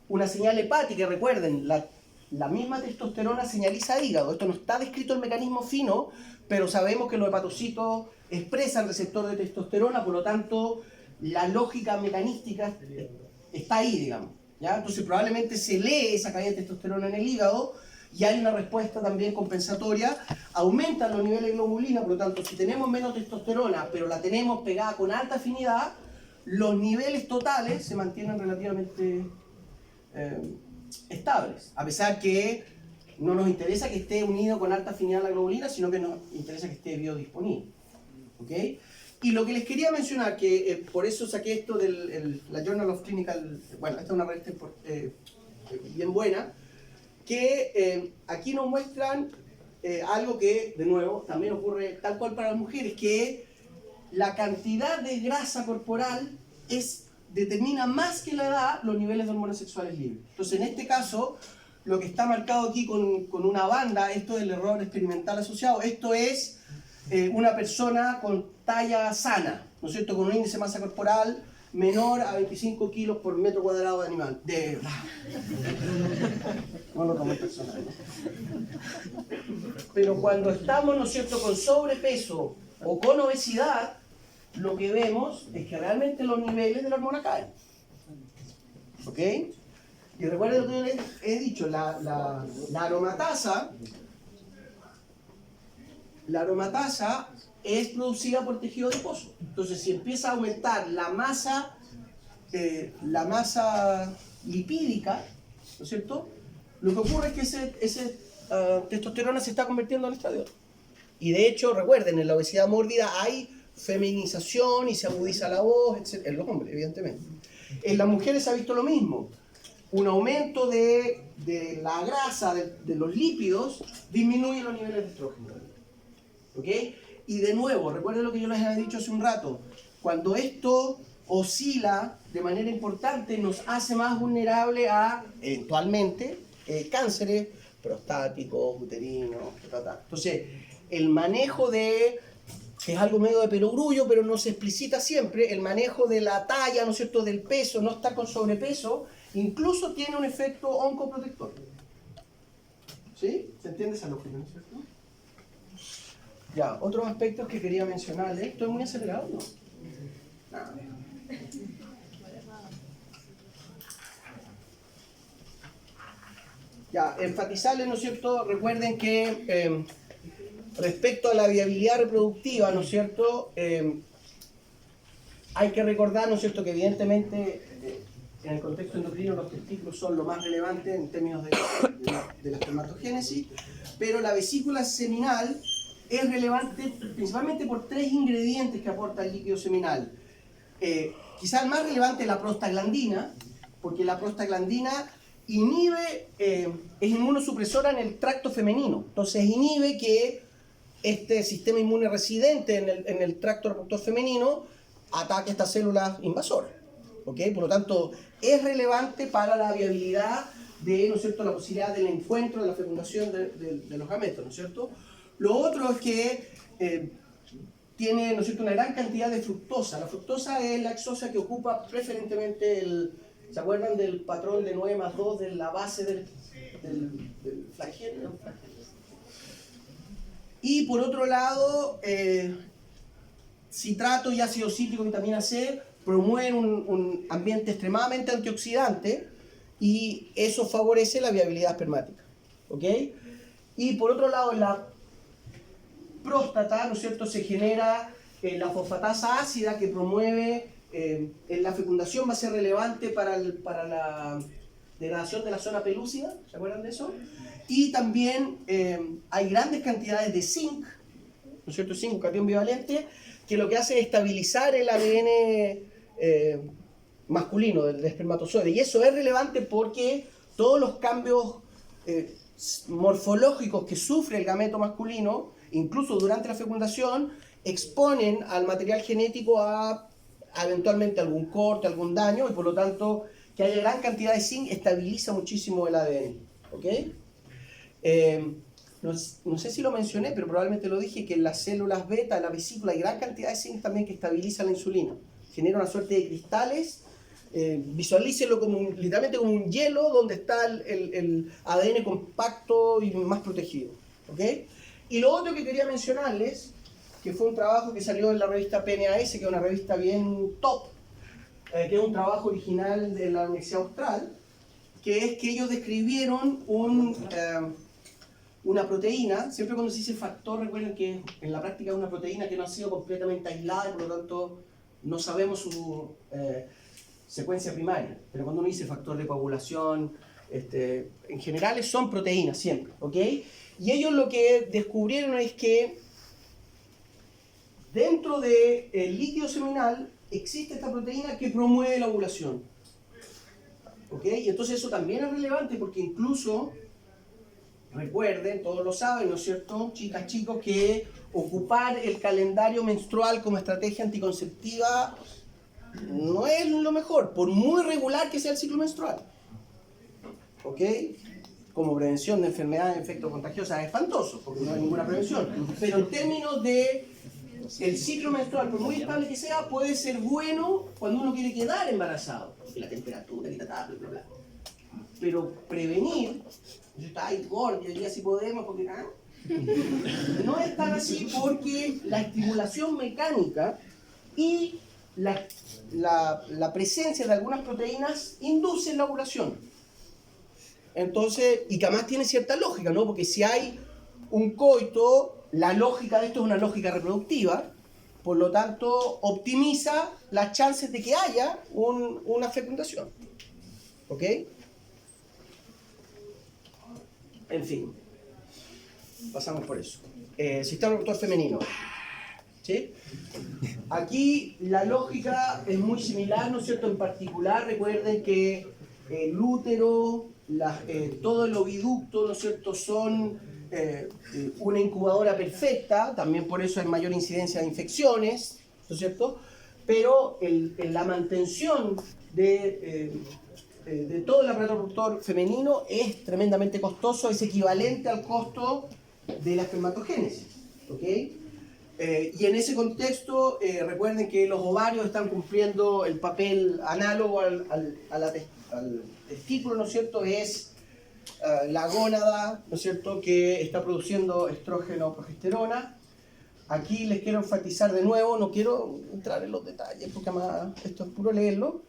una señal hepática, recuerden, la misma testosterona señaliza hígado. Esto no está descrito el mecanismo fino, pero sabemos que los hepatocitos expresan receptor de testosterona, por lo tanto, la lógica mecanística está ahí, digamos. ¿Ya? Entonces, probablemente se lee esa caída de testosterona en el hígado y hay una respuesta también compensatoria. Aumentan los niveles de globulina, por lo tanto, si tenemos menos testosterona, pero la tenemos pegada con alta afinidad, los niveles totales se mantienen relativamente estables, a pesar que no nos interesa que esté unido con alta afinidad a la globulina, sino que nos interesa que esté biodisponible. ¿Ok? Y lo que les quería mencionar, que por eso saqué esto de la Journal of Clinical, bueno, esta es una revista bien buena, que aquí nos muestran algo que, de nuevo, también ocurre tal cual para las mujeres, que la cantidad de grasa corporal determina más que la edad los niveles de hormonas sexuales libres. Entonces, en este caso, lo que está marcado aquí con una banda, esto del error experimental asociado, esto es una persona con talla sana, ¿no es cierto?, con un índice de masa corporal menor a 25 kilos por metro cuadrado de animal. No lo tomo personal, ¿no? Pero cuando estamos, ¿no es cierto?, con sobrepeso o con obesidad, lo que vemos es que realmente los niveles de la hormona caen. ¿Ok? Y recuerden lo que yo les he dicho, la aromatasa es producida por tejido adiposo. Entonces, si empieza a aumentar la masa lipídica, ¿no es cierto? Lo que ocurre es que ese testosterona se está convirtiendo en estradiol. Y de hecho, recuerden, en la obesidad mórbida hay feminización y se agudiza la voz, etc. En los hombres, evidentemente. En las mujeres se ha visto lo mismo. Un aumento de la grasa, de los lípidos, disminuye los niveles de estrógeno. ¿Ok? Y de nuevo, recuerden lo que yo les había dicho hace un rato. Cuando esto oscila de manera importante, nos hace más vulnerable a, eventualmente, cánceres prostáticos, uterinos, Entonces, el manejo que es algo medio de perogrullo, pero no se explicita siempre, el manejo de la talla, ¿no es cierto?, del peso, no estar con sobrepeso, incluso tiene un efecto oncoprotector. ¿Sí? ¿Se entiende esa lógica, no es cierto? Ya, otros aspectos que quería mencionarles. ¿Estoy muy acelerado, no? Nada. Ya, enfatizarles, ¿no es cierto? Recuerden que respecto a la viabilidad reproductiva, ¿no es cierto? Hay que recordar, ¿no es cierto?, que evidentemente en el contexto endocrino los testículos son lo más relevante en términos de la espermatogénesis, pero la vesícula seminal es relevante principalmente por tres ingredientes que aporta el líquido seminal. Quizá el más relevante es la prostaglandina, porque la prostaglandina inhibe, es inmunosupresora en el tracto femenino, entonces inhibe que este sistema inmune residente en el tracto reproductor femenino ataque estas células invasoras. ¿Okay? Por lo tanto, es relevante para la viabilidad de, ¿no es cierto?, la posibilidad del encuentro, de la fecundación de los gametos, ¿no es cierto? Lo otro es que tiene, ¿no es cierto?, una gran cantidad de fructosa. La fructosa es la exosa que ocupa preferentemente ¿se acuerdan del patrón de 9+2 de la base del flagelo? Y por otro lado, citrato y ácido cítrico, vitamina C, promueven un ambiente extremadamente antioxidante y eso favorece la viabilidad espermática. ¿Ok? Y por otro lado, en la próstata, ¿no es cierto?, se genera la fosfatasa ácida que promueve en la fecundación, va a ser relevante para la degradación de la zona pelúcida, ¿se acuerdan de eso? Y también hay grandes cantidades de zinc, ¿no es cierto?, zinc, un catión bivalente, que lo que hace es estabilizar el ADN masculino del espermatozoide. Y eso es relevante porque todos los cambios morfológicos que sufre el gameto masculino, incluso durante la fecundación, exponen al material genético a eventualmente algún corte, algún daño, y por lo tanto que haya gran cantidad de zinc estabiliza muchísimo el ADN. ¿Ok? No sé si lo mencioné, pero probablemente lo dije, que en las células beta, en la vesícula, hay gran cantidad de zinc también que estabiliza la insulina. Genera una suerte de cristales, visualícenlo literalmente como un hielo donde está el ADN compacto y más protegido. ¿Ok? Y lo otro que quería mencionarles, que fue un trabajo que salió en la revista PNAS, que es una revista bien top, que es un trabajo original de la Universidad Austral, que es que ellos describieron una proteína. Siempre cuando se dice factor, recuerden que en la práctica es una proteína que no ha sido completamente aislada y por lo tanto no sabemos su secuencia primaria. Pero cuando uno dice factor de coagulación, en general son proteínas siempre, ¿ok? Y ellos lo que descubrieron es que dentro del líquido seminal existe esta proteína que promueve la ovulación. ¿Ok? Y entonces eso también es relevante porque incluso, recuerden, todos lo saben, ¿no es cierto?, chicas, chicos, que ocupar el calendario menstrual como estrategia anticonceptiva no es lo mejor, por muy regular que sea el ciclo menstrual. ¿Ok? Como prevención de enfermedades infectocontagiosas es espantoso, porque no hay ninguna prevención. Pero en términos de el ciclo menstrual, por muy estable que sea, puede ser bueno cuando uno quiere quedar embarazado. Y la temperatura, y bla, bla, bla. Pero prevenir, yo estaba ahí gordo, yo diría si podemos, porque no es tan así, porque la estimulación mecánica y la presencia de algunas proteínas inducen la ovulación. Entonces, y que además tiene cierta lógica, ¿no? Porque si hay un coito, la lógica de esto es una lógica reproductiva, por lo tanto, optimiza las chances de que haya una fecundación. ¿Ok? En fin, pasamos por eso. Sistema reproductor femenino. ¿Sí? Aquí la lógica es muy similar, ¿no es cierto? En particular, recuerden que el útero, todo el oviducto, ¿no es cierto?, son una incubadora perfecta, también por eso hay mayor incidencia de infecciones, ¿no es cierto? Pero la mantención de todo el aparato reproductor femenino es tremendamente costoso, es equivalente al costo de la espermatogénesis, ¿ok? Y en ese contexto, recuerden que los ovarios están cumpliendo el papel análogo al testículo, ¿no es cierto? Es la gónada, ¿no es cierto?, que está produciendo estrógeno o progesterona. Aquí les quiero enfatizar de nuevo, no quiero entrar en los detalles porque además esto es puro leerlo,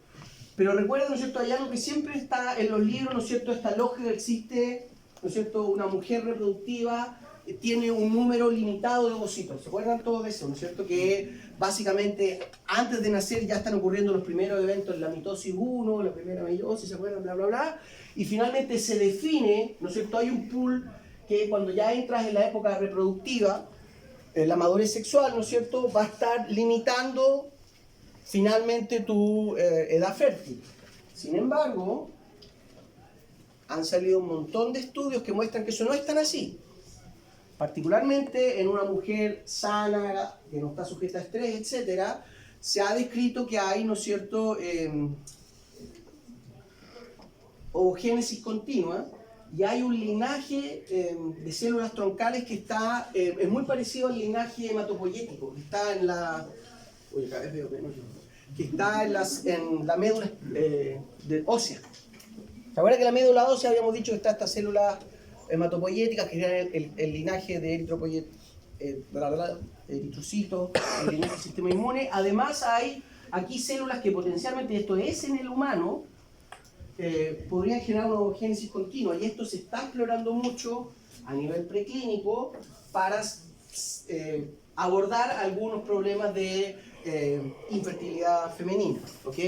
pero recuerden, ¿no es cierto?, hay algo que siempre está en los libros, ¿no es cierto?, esta lógica existe, ¿no es cierto?, una mujer reproductiva tiene un número limitado de ovocitos. ¿Se acuerdan todos de eso? ¿No es cierto? Que básicamente antes de nacer ya están ocurriendo los primeros eventos en la mitosis 1, la primera meiosis, ¿se acuerdan? Bla, bla, bla. Y finalmente se define, ¿no es cierto? Hay un pool que cuando ya entras en la época reproductiva, la madurez sexual, ¿no es cierto?, va a estar limitando finalmente tu edad fértil. Sin embargo, han salido un montón de estudios que muestran que eso no es tan así. Particularmente en una mujer sana, que no está sujeta a estrés, etc., se ha descrito que hay, ¿no es cierto?, ovogénesis continua, y hay un linaje de células troncales que está, es muy parecido al linaje hematopoyético, que está en la... Oye, cada vez veo menos. Que está en la médula ósea. ¿Se acuerdan que en la médula ósea habíamos dicho que está esta célula hematopoyéticas, que eran el linaje de eritrocitos, el linaje del sistema inmune? Además hay aquí células que potencialmente, esto es en el humano, podrían generar una ovogénesis continua, y esto se está explorando mucho a nivel preclínico para abordar algunos problemas de infertilidad femenina, ¿ok?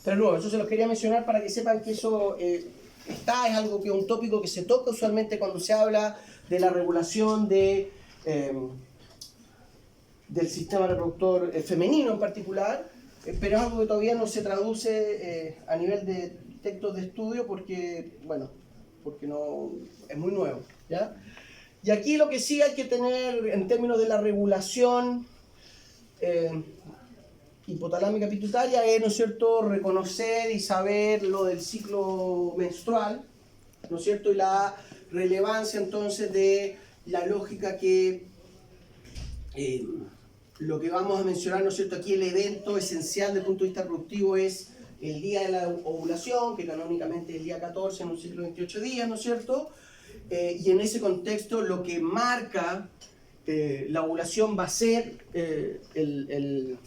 Pero luego, eso se los quería mencionar para que sepan que eso es algo que es un tópico que se toca usualmente cuando se habla de la regulación del sistema reproductor femenino en particular, pero es algo que todavía no se traduce a nivel de textos de estudio porque no es muy nuevo, ¿ya? Y aquí lo que sí hay que tener en términos de la regulación hipotalámica pituitaria es, ¿no es cierto?, reconocer y saber lo del ciclo menstrual, ¿no es cierto?, y la relevancia entonces de la lógica que lo que vamos a mencionar, ¿no es cierto?, aquí el evento esencial desde el punto de vista reproductivo es el día de la ovulación, que canónicamente es el día 14 en un ciclo de 28 días, ¿no es cierto?, y en ese contexto lo que marca la ovulación va a ser el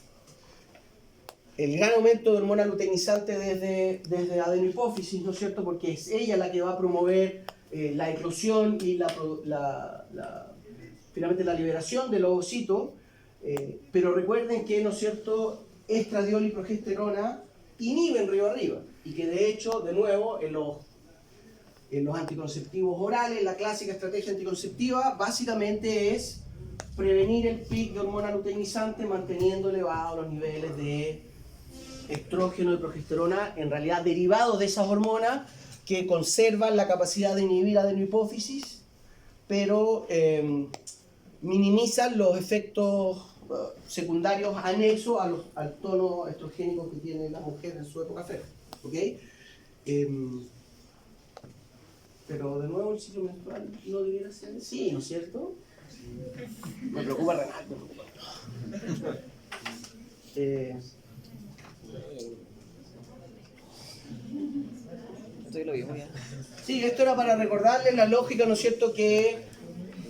gran aumento de hormona luteinizante desde adenohipófisis, ¿no es cierto?, porque es ella la que va a promover la eclosión y finalmente la liberación del ovocito, pero recuerden que, ¿no es cierto?, estradiol y progesterona inhiben río arriba, y que de hecho, de nuevo, en los anticonceptivos orales, la clásica estrategia anticonceptiva básicamente es prevenir el pic de hormona luteinizante manteniendo elevados los niveles de estrógeno y progesterona, en realidad derivados de esas hormonas que conservan la capacidad de inhibir adenohipófisis, pero minimizan los efectos secundarios anexos al tono estrogénico que tiene la mujer en su época fértil, ¿ok? Pero de nuevo el ciclo menstrual no debería ser así, ¿no es cierto? Me preocupa Renal, me preocupa. Sí, esto era para recordarles la lógica, ¿no es cierto?, que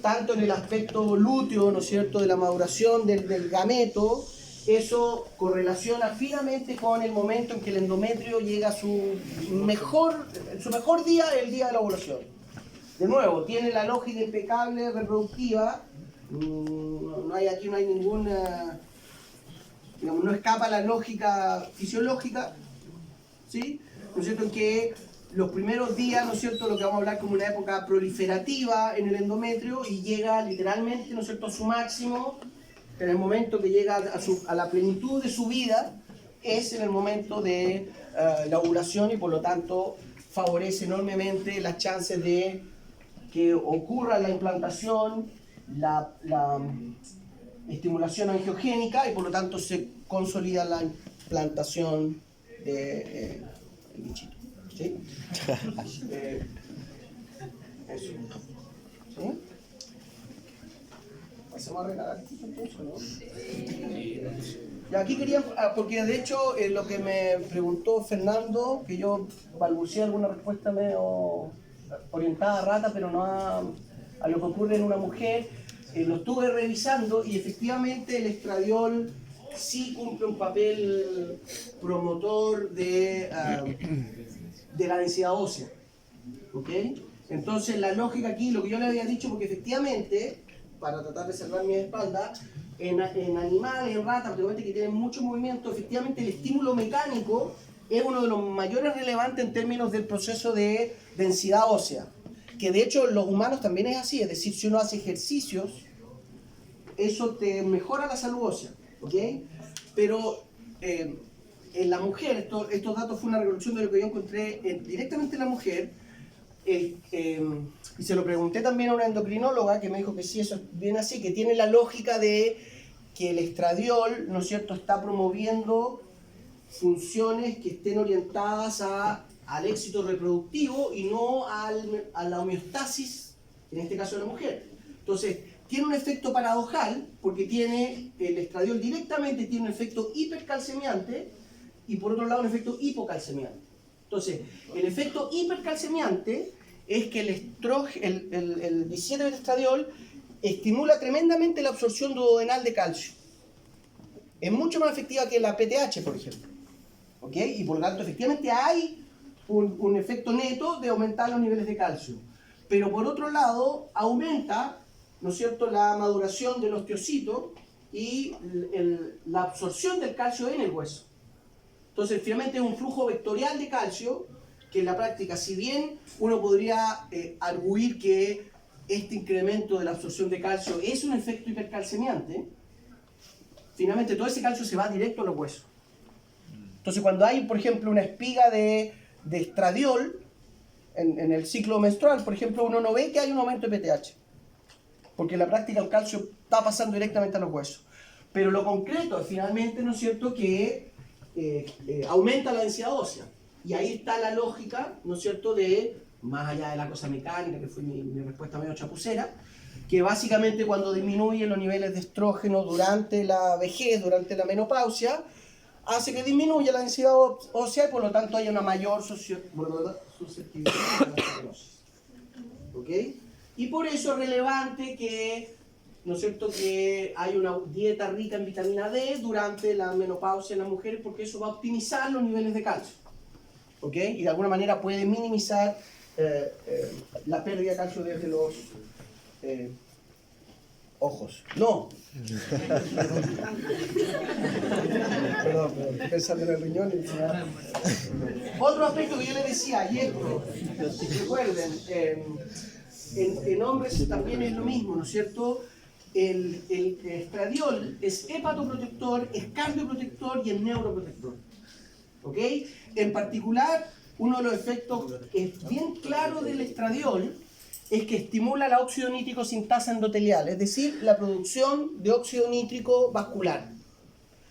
tanto en el aspecto lúteo, ¿no es cierto?, de la maduración del gameto, eso correlaciona finamente con el momento en que el endometrio llega a su mejor día, el día de la ovulación. De nuevo, tiene la lógica impecable reproductiva, aquí no hay ninguna, digamos, no escapa la lógica fisiológica, ¿sí? ¿No es cierto? En que los primeros días, ¿no es cierto?, lo que vamos a hablar como una época proliferativa en el endometrio y llega literalmente, ¿no es cierto?, a su máximo, en el momento que llega a la plenitud de su vida, es en el momento de la ovulación y por lo tanto favorece enormemente las chances de que ocurra la implantación, la estimulación angiogénica y por lo tanto se consolida la implantación de el bichito. ¿Sí? Eso. ¿Sí? Pasemos a regalar aquí entonces, ¿no? Y aquí quería, porque de hecho lo que me preguntó Fernando, que yo balbuceé alguna respuesta medio orientada a rata, pero no a lo que ocurre en una mujer, lo estuve revisando y efectivamente el estradiol sí cumple un papel promotor de la densidad ósea. ¿Ok? Entonces la lógica aquí, lo que yo le había dicho, porque efectivamente, para tratar de cerrar mi espalda, en animales, en ratas, prácticamente que tienen mucho movimiento, efectivamente el estímulo mecánico es uno de los mayores relevantes en términos del proceso de densidad ósea. Que de hecho en los humanos también es así, es decir, si uno hace ejercicios, eso te mejora la salud ósea. ¿Ok? Pero en la mujer, estos datos fue una revolución de lo que yo encontré directamente en la mujer, y se lo pregunté también a una endocrinóloga que me dijo que sí, eso es bien así, que tiene la lógica de que el estradiol, ¿no es cierto?, está promoviendo funciones que estén orientadas al éxito reproductivo y no a la homeostasis, en este caso de la mujer. Entonces, tiene un efecto paradojal, porque el estradiol directamente tiene un efecto hipercalcemiante y por otro lado un efecto hipocalcemiante. Entonces, el efecto hipercalcemiante es que el 17 del estradiol estimula tremendamente la absorción duodenal de calcio. Es mucho más efectiva que la PTH, por ejemplo. ¿Ok? Y por lo tanto, efectivamente hay un efecto neto de aumentar los niveles de calcio. Pero por otro lado, aumenta, ¿no es cierto?, la maduración del osteocito y la absorción del calcio en el hueso. Entonces, finalmente es un flujo vectorial de calcio que en la práctica, si bien uno podría arguir que este incremento de la absorción de calcio es un efecto hipercalcemiante, finalmente todo ese calcio se va directo a los huesos. Entonces, cuando hay, por ejemplo, una espiga de estradiol en el ciclo menstrual, por ejemplo, uno no ve que hay un aumento de PTH, porque en la práctica el calcio está pasando directamente a los huesos. Pero lo concreto es finalmente, ¿no es cierto?, que aumenta la densidad ósea. Y ahí está la lógica, ¿no es cierto?, de, más allá de la cosa mecánica, que fue mi respuesta medio chapucera, que básicamente cuando disminuyen los niveles de estrógeno durante la vejez, durante la menopausia, hace que disminuya la densidad ósea y por lo tanto haya una mayor susceptibilidad a la osteoporosis. ¿Ok? Y por eso es relevante que, ¿no es cierto?, que hay una dieta rica en vitamina D durante la menopausia en las mujeres, porque eso va a optimizar los niveles de calcio. ¿Ok? Y de alguna manera puede minimizar la pérdida de calcio desde los ojos. No. Perdón, estoy pensando en el riñón. Otro aspecto que yo les decía, y esto, recuerden, en hombres también es lo mismo, ¿no es cierto? El estradiol es hepatoprotector, es cardioprotector y es neuroprotector. ¿Ok? En particular, uno de los efectos que es bien claro del estradiol es que estimula la óxido nítrico sintasa endotelial, es decir, la producción de óxido nítrico vascular.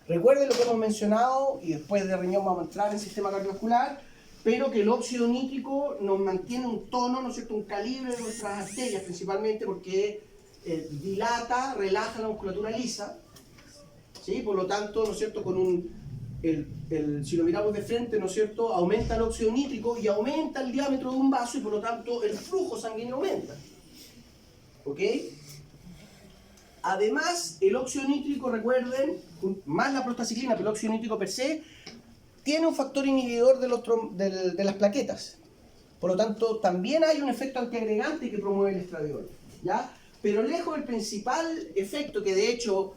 Recuerden lo que hemos mencionado, y después de riñón vamos a entrar en sistema cardiovascular, pero que el óxido nítrico nos mantiene un tono, ¿no es cierto?, un calibre de nuestras arterias, principalmente porque dilata, relaja la musculatura lisa, ¿sí? Por lo tanto, ¿no es cierto?, si lo miramos de frente, ¿no es cierto?, aumenta el óxido nítrico y aumenta el diámetro de un vaso y por lo tanto el flujo sanguíneo aumenta. ¿Ok? Además, el óxido nítrico, recuerden, más la prostaciclina, pero el óxido nítrico per se, tiene un factor inhibidor de las plaquetas. Por lo tanto, también hay un efecto antiagregante que promueve el estradiol, ¿ya? Pero lejos del principal efecto, que de hecho,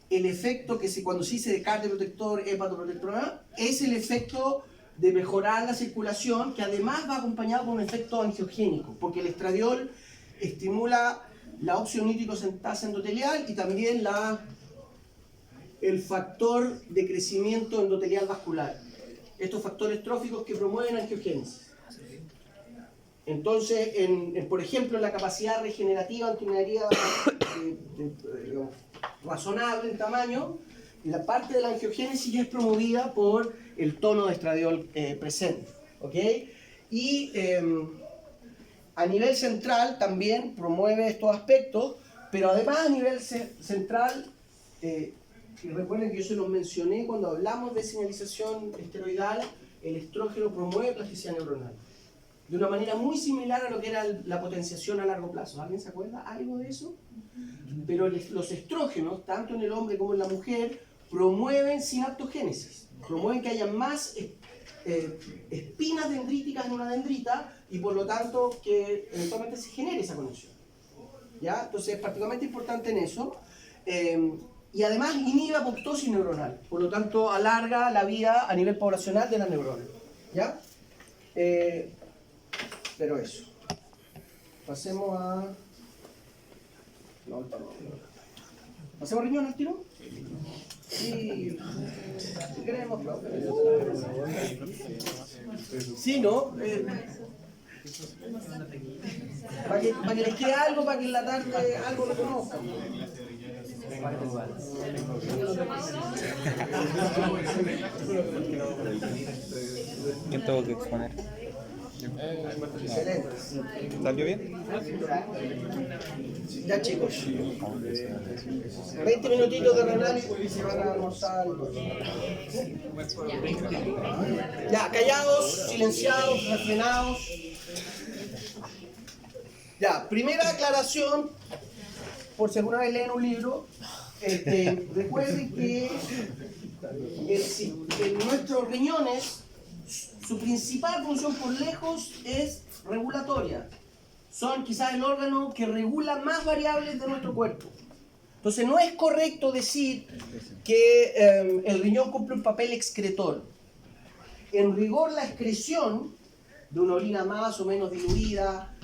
el efecto que cuando se dice de cardioprotector, hepatoprotector, es el efecto de mejorar la circulación, que además va acompañado con un efecto angiogénico, porque el estradiol estimula la óxido nítrico sintasa endotelial y también el factor de crecimiento endotelial vascular. Estos factores tróficos que promueven angiogénesis. Entonces, por ejemplo, la capacidad regenerativa antiminaria razonable en tamaño, la parte de la angiogénesis ya es promovida por el tono de estradiol presente. ¿Ok? Y a nivel central también promueve estos aspectos, pero además a nivel central, y recuerden que yo se los mencioné cuando hablamos de señalización esteroidal, el estrógeno promueve plasticidad neuronal. De una manera muy similar a lo que era la potenciación a largo plazo. ¿Alguien se acuerda algo de eso? Pero los estrógenos, tanto en el hombre como en la mujer, promueven sinaptogénesis. Promueven que haya más espinas dendríticas en una dendrita y por lo tanto que eventualmente se genere esa conexión. ¿Ya? Entonces es particularmente importante en eso. Y además inhibe apoptosis neuronal. Por lo tanto alarga la vida a nivel poblacional de las neuronas. ¿Ya? Pero eso. Pasemos a... No, ¿pasemos a riñón al tiro? Sí. Queremos, sí, ¿no? Para que les quede algo, para que en la tarde algo lo conozcan. ¿Quién tengo que exponer? Excelente. ¿Salió bien? Ya chicos, 20 minutitos de renal y se van a almorzar. Ya, callados, silenciados, refrenados. Ya, primera aclaración, por si alguna vez leen un libro, recuerden que en nuestros riñones su principal función por lejos es regulatoria. Son quizás el órgano que regula más variables de nuestro cuerpo. Entonces no es correcto decir que el riñón cumple un papel excretor. En rigor la excreción de una orina más o menos diluida,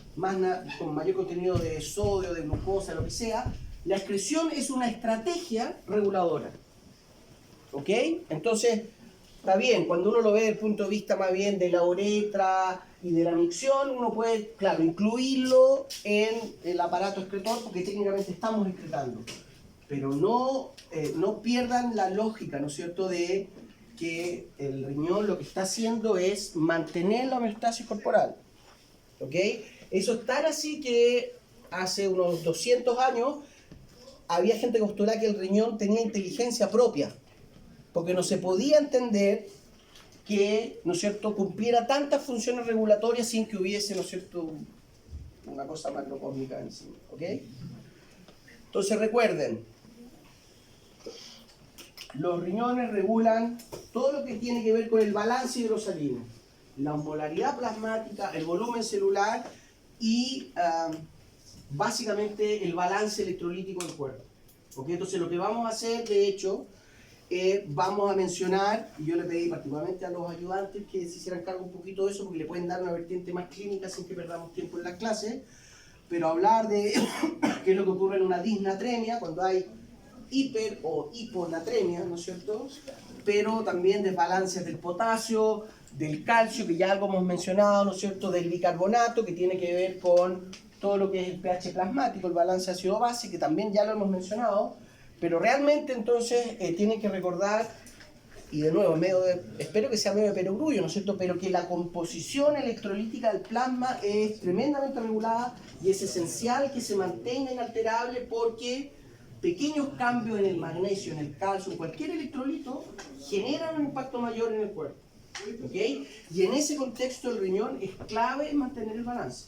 con mayor contenido de sodio, de glucosa, lo que sea, la excreción es una estrategia reguladora. ¿Ok? Entonces, está bien, cuando uno lo ve desde el punto de vista más bien de la uretra y de la micción, uno puede, claro, incluirlo en el aparato excretor porque técnicamente estamos excretando. Pero no pierdan la lógica, ¿no es cierto?, de que el riñón lo que está haciendo es mantener la homeostasis corporal. ¿Ok? Eso es tan así que hace unos 200 años había gente que postulaba que el riñón tenía inteligencia propia, porque no se podía entender que, ¿no es cierto?, cumpliera tantas funciones regulatorias sin que hubiese, ¿no es cierto?, una cosa macrocósmica encima. ¿Ok? Entonces recuerden, los riñones regulan todo lo que tiene que ver con el balance hidrosalino, la osmolaridad plasmática, el volumen celular y básicamente el balance electrolítico del cuerpo. ¿Okay? Entonces lo que vamos a hacer, de hecho, vamos a mencionar, y yo le pedí particularmente a los ayudantes que se hicieran cargo un poquito de eso porque le pueden dar una vertiente más clínica sin que perdamos tiempo en las clases, pero hablar de qué es lo que ocurre en una disnatremia, cuando hay hiper o hiponatremia, ¿no es cierto? Pero también desbalances del potasio, del calcio, que ya algo hemos mencionado, ¿no es cierto? Del bicarbonato, que tiene que ver con todo lo que es el pH plasmático, el balance ácido-base, que también ya lo hemos mencionado, pero realmente entonces tienen que recordar, y de nuevo, espero que sea medio de perogrullo, ¿no es cierto?, pero que la composición electrolítica del plasma es tremendamente regulada y es esencial que se mantenga inalterable porque pequeños cambios en el magnesio, en el calcio, en cualquier electrolito, generan un impacto mayor en el cuerpo. ¿Okay? Y en ese contexto el riñón es clave en mantener el balance.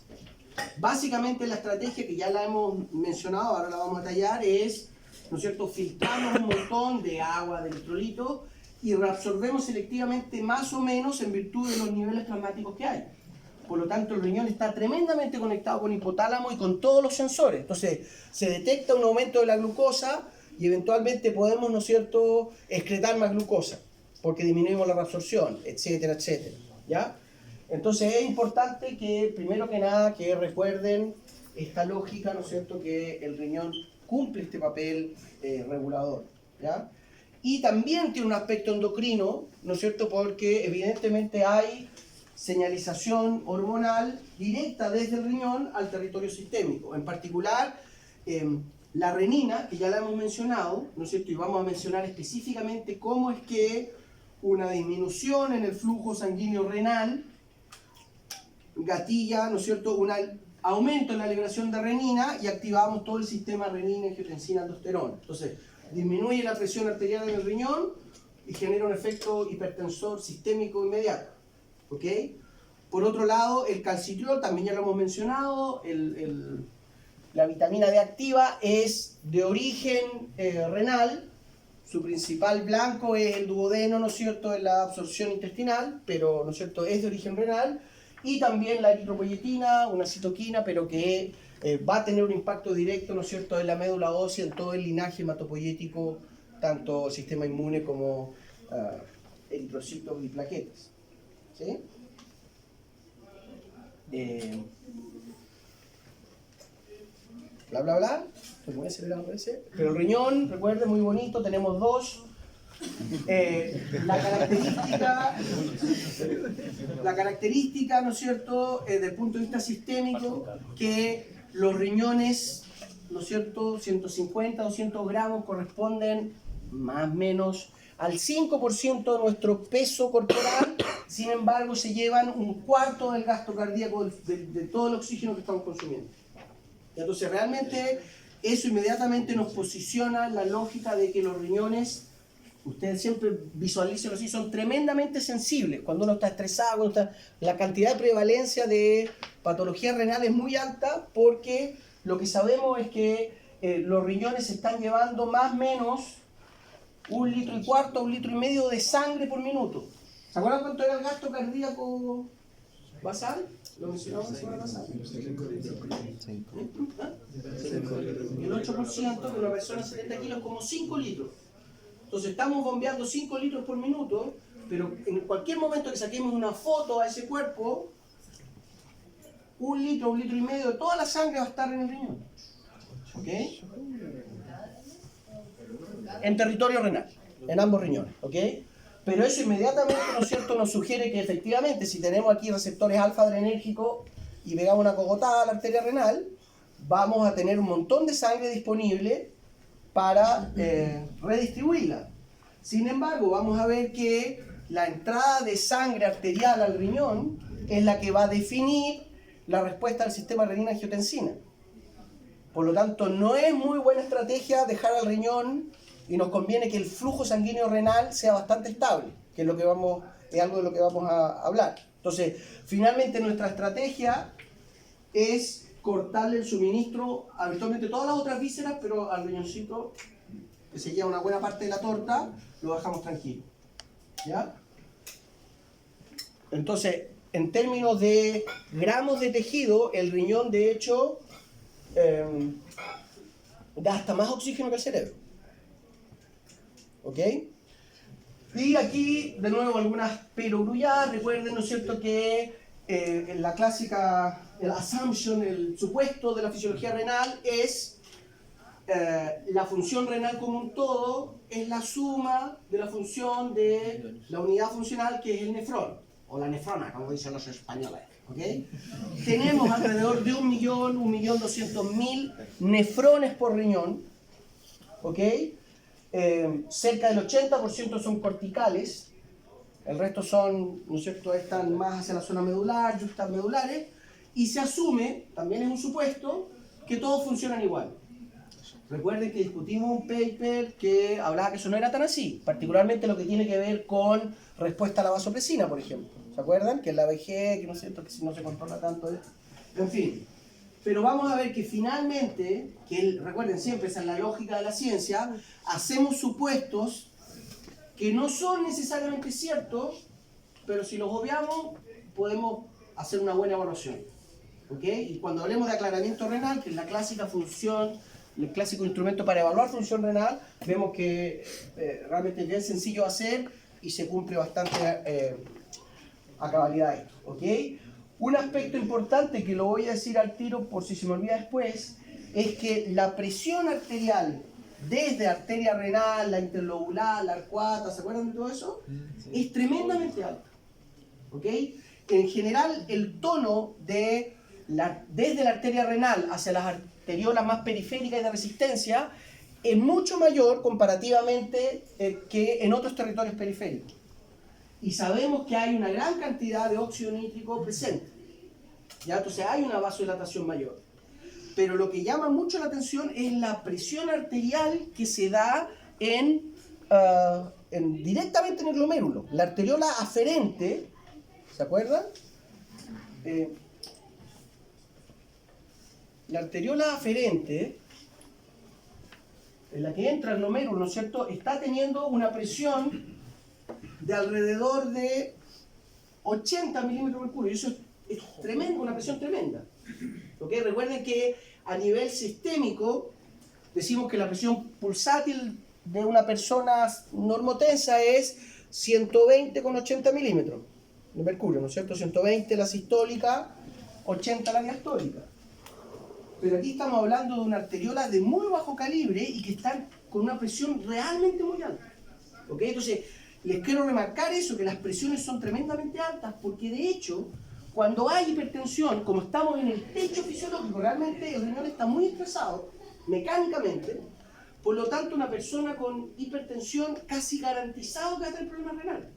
básicamente la estrategia que ya la hemos mencionado, ahora la vamos a detallar, es, ¿no es cierto?, filtramos un montón de agua, de electrolitos, y reabsorbemos selectivamente más o menos en virtud de los niveles plasmáticos que hay. Por lo tanto, el riñón está tremendamente conectado con hipotálamo y con todos los sensores. Entonces, se detecta un aumento de la glucosa y eventualmente podemos, ¿no es cierto?, excretar más glucosa, porque disminuimos la reabsorción, etcétera, etcétera. ¿Ya? Entonces, es importante que, primero que nada, que recuerden esta lógica, ¿no es cierto?, que el riñón cumple este papel regulador. ¿Ya? Y también tiene un aspecto endocrino, ¿no es cierto?, porque evidentemente hay señalización hormonal directa desde el riñón al territorio sistémico. En particular, la renina, que ya la hemos mencionado, ¿no es cierto?, y vamos a mencionar específicamente cómo es que una disminución en el flujo sanguíneo renal gatilla, ¿no es cierto?, un aumento en la liberación de renina y activamos todo el sistema renina, angiotensina, aldosterona. Entonces, disminuye la presión arterial en el riñón y genera un efecto hipertensor sistémico inmediato. ¿Ok? Por otro lado, el calcitriol, también ya lo hemos mencionado, la vitamina D activa es de origen renal, su principal blanco es el duodeno, ¿no es cierto?, en la absorción intestinal, pero, ¿no es cierto?, es de origen renal, y también la eritropoyetina, una citoquina, pero que va a tener un impacto directo, ¿no es cierto?, en la médula ósea, en todo el linaje hematopoyético, tanto sistema inmune como eritrocitos y plaquetas. ¿Sí? Bla, bla, bla. Estoy muy acelerado, parece. Pero el riñón, recuerden, muy bonito, tenemos dos. La característica, ¿no es cierto?, desde el punto de vista sistémico, que los riñones, ¿no es cierto?, 150, 200 gramos corresponden más o menos al 5% de nuestro peso corporal, sin embargo se llevan un cuarto del gasto cardíaco de todo el oxígeno que estamos consumiendo. Entonces realmente eso inmediatamente nos posiciona en la lógica de que los riñones, ustedes siempre visualícenlo así, son tremendamente sensibles. Cuando uno está estresado, la cantidad de prevalencia de patología renal es muy alta, porque lo que sabemos es que los riñones se están llevando más o menos 1,4 litros, 1,5 litros de sangre por minuto. ¿Se acuerdan cuánto era el gasto cardíaco basal? ¿Lo mencionamos la semana pasada? El 8% de una persona de 70 kilos es como 5 litros. Entonces estamos bombeando 5 litros por minuto, pero en cualquier momento que saquemos una foto a ese cuerpo, 1 litro, 1,5 litros de toda la sangre va a estar en el riñón. ¿Ok? En territorio renal, en ambos riñones. ¿Ok? Pero eso inmediatamente, ¿no es cierto?, nos sugiere que efectivamente si tenemos aquí receptores alfa-adrenérgicos y pegamos una cogotada a la arteria renal, vamos a tener un montón de sangre disponible para redistribuirla. Sin embargo, vamos a ver que la entrada de sangre arterial al riñón es la que va a definir la respuesta del sistema renina-angiotensina. Por lo tanto, no es muy buena estrategia dejar al riñón, y nos conviene que el flujo sanguíneo renal sea bastante estable, que es algo de lo que vamos a hablar. Entonces, finalmente nuestra estrategia es cortarle el suministro a habitualmente todas las otras vísceras, pero al riñoncito, que se lleva una buena parte de la torta, lo dejamos tranquilo. ¿Ya? Entonces, en términos de gramos de tejido, el riñón de hecho da hasta más oxígeno que el cerebro. ¿Ok? Y aquí, de nuevo, algunas perogrulladas. Recuerden, ¿no es cierto?, que la clásica, el assumption, el supuesto de la fisiología renal es la función renal como un todo es la suma de la función de la unidad funcional, que es el nefrón, o la nefrona, como dicen los españoles. ¿Okay? Tenemos alrededor de 1.200.000 nefrones por riñón. ¿Ok? Cerca del 80% son corticales, el resto son, ¿no es cierto?, están más hacia la zona medular, justas medulares, y se asume, también es un supuesto, que todos funcionan igual. Recuerden que discutimos un paper que hablaba que eso no era tan así, particularmente lo que tiene que ver con respuesta a la vasopresina, por ejemplo. ¿Se acuerdan? Que en la vejez, que no es cierto, que si no se controla tanto. En fin, pero vamos a ver que finalmente, recuerden siempre, esa es la lógica de la ciencia, hacemos supuestos que no son necesariamente ciertos, pero si los obviamos, podemos hacer una buena evaluación. ¿Ok? Y cuando hablemos de aclaramiento renal, que es la clásica función, el clásico instrumento para evaluar función renal, vemos que realmente es bien sencillo de hacer y se cumple bastante a cabalidad esto. ¿Ok? Un aspecto importante que lo voy a decir al tiro por si se me olvida después, es que la presión arterial desde arteria renal, la interlobular, la arcuata, ¿se acuerdan de todo eso? Sí. Es tremendamente alta. ¿Ok? En general, el tono desde la arteria renal hacia las arteriolas más periféricas y de resistencia es mucho mayor comparativamente que en otros territorios periféricos. Y sabemos que hay una gran cantidad de óxido nítrico presente. ¿Ya? Entonces hay una vasodilatación mayor. Pero lo que llama mucho la atención es la presión arterial que se da directamente en el glomérulo. La arteriola aferente, ¿se acuerdan? La arteriola aferente, en la que entra el glomérulo, ¿no es cierto?, está teniendo una presión de alrededor de 80 milímetros de mercurio. Y eso es tremendo, una presión tremenda. ¿Okay? Recuerden que a nivel sistémico decimos que la presión pulsátil de una persona normotensa es 120,80 milímetros de mercurio, ¿no es cierto? 120 la sistólica, 80 la diastólica. Pero aquí estamos hablando de una arteriola de muy bajo calibre y que están con una presión realmente muy alta. ¿Okay? Entonces, les quiero remarcar eso, que las presiones son tremendamente altas, porque de hecho, cuando hay hipertensión, como estamos en el techo fisiológico, realmente el riñón está muy estresado, mecánicamente, por lo tanto una persona con hipertensión casi garantizado que va a tener problemas renales.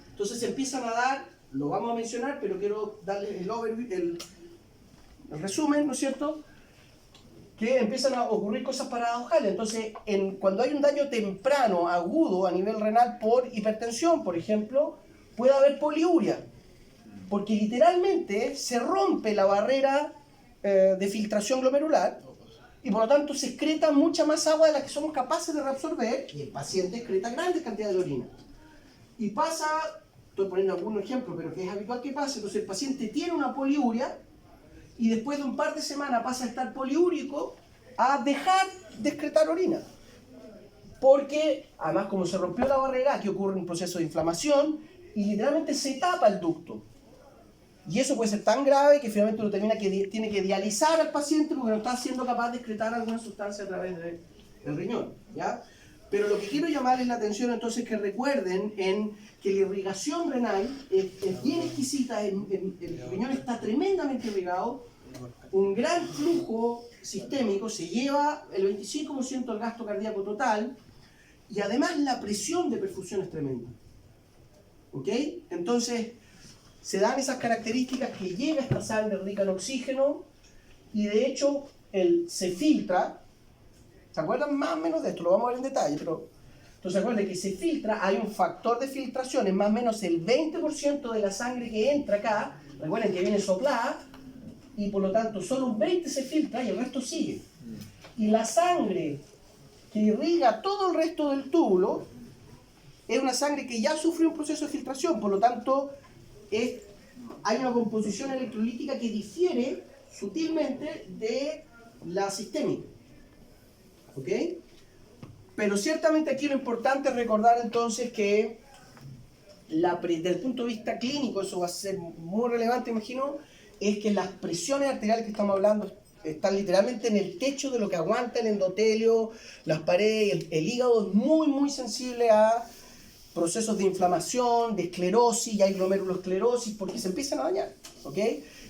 Entonces se empiezan a dar, lo vamos a mencionar, pero quiero darles el resumen, ¿no es cierto?, que empiezan a ocurrir cosas paradojales. Entonces, cuando hay un daño temprano, agudo, a nivel renal por hipertensión, por ejemplo, puede haber poliuria, porque literalmente se rompe la barrera de filtración glomerular y por lo tanto se excreta mucha más agua de la que somos capaces de reabsorber y el paciente excreta grandes cantidades de orina. Y pasa, estoy poniendo algún ejemplo, pero que es habitual que pase, entonces el paciente tiene una poliuria y después de un par de semanas pasa a estar poliúrico a dejar de excretar orina. Porque, además, como se rompió la barrera, aquí ocurre un proceso de inflamación y literalmente se tapa el ducto. Y eso puede ser tan grave que finalmente uno tiene que dializar al paciente porque no está siendo capaz de excretar alguna sustancia a través del riñón. ¿Ya? Pero lo que quiero llamarles la atención entonces es que recuerden que la irrigación renal es bien exquisita, el riñón está tremendamente irrigado, un gran flujo sistémico se lleva el 25% del gasto cardíaco total y además la presión de perfusión es tremenda. ¿Ok? Entonces se dan esas características que llega esta sangre rica en oxígeno y de hecho se filtra. ¿Se acuerdan más o menos de esto? Lo vamos a ver en detalle, pero entonces acuérdense que se filtra, hay un factor de filtración, es más o menos el 20% de la sangre que entra acá, recuerden que viene soplada, y por lo tanto solo un 20% se filtra y el resto sigue. Y la sangre que irriga todo el resto del túbulo es una sangre que ya sufrió un proceso de filtración, por lo tanto hay una composición electrolítica que difiere sutilmente de la sistémica. ¿Ok? Pero ciertamente aquí lo importante es recordar entonces que desde el punto de vista clínico, eso va a ser muy relevante, imagino, es que las presiones arteriales que estamos hablando están literalmente en el techo de lo que aguanta el endotelio, las paredes, el hígado es muy muy sensible a procesos de inflamación, de esclerosis, y hay glomerulosclerosis porque se empiezan a dañar. ¿Ok?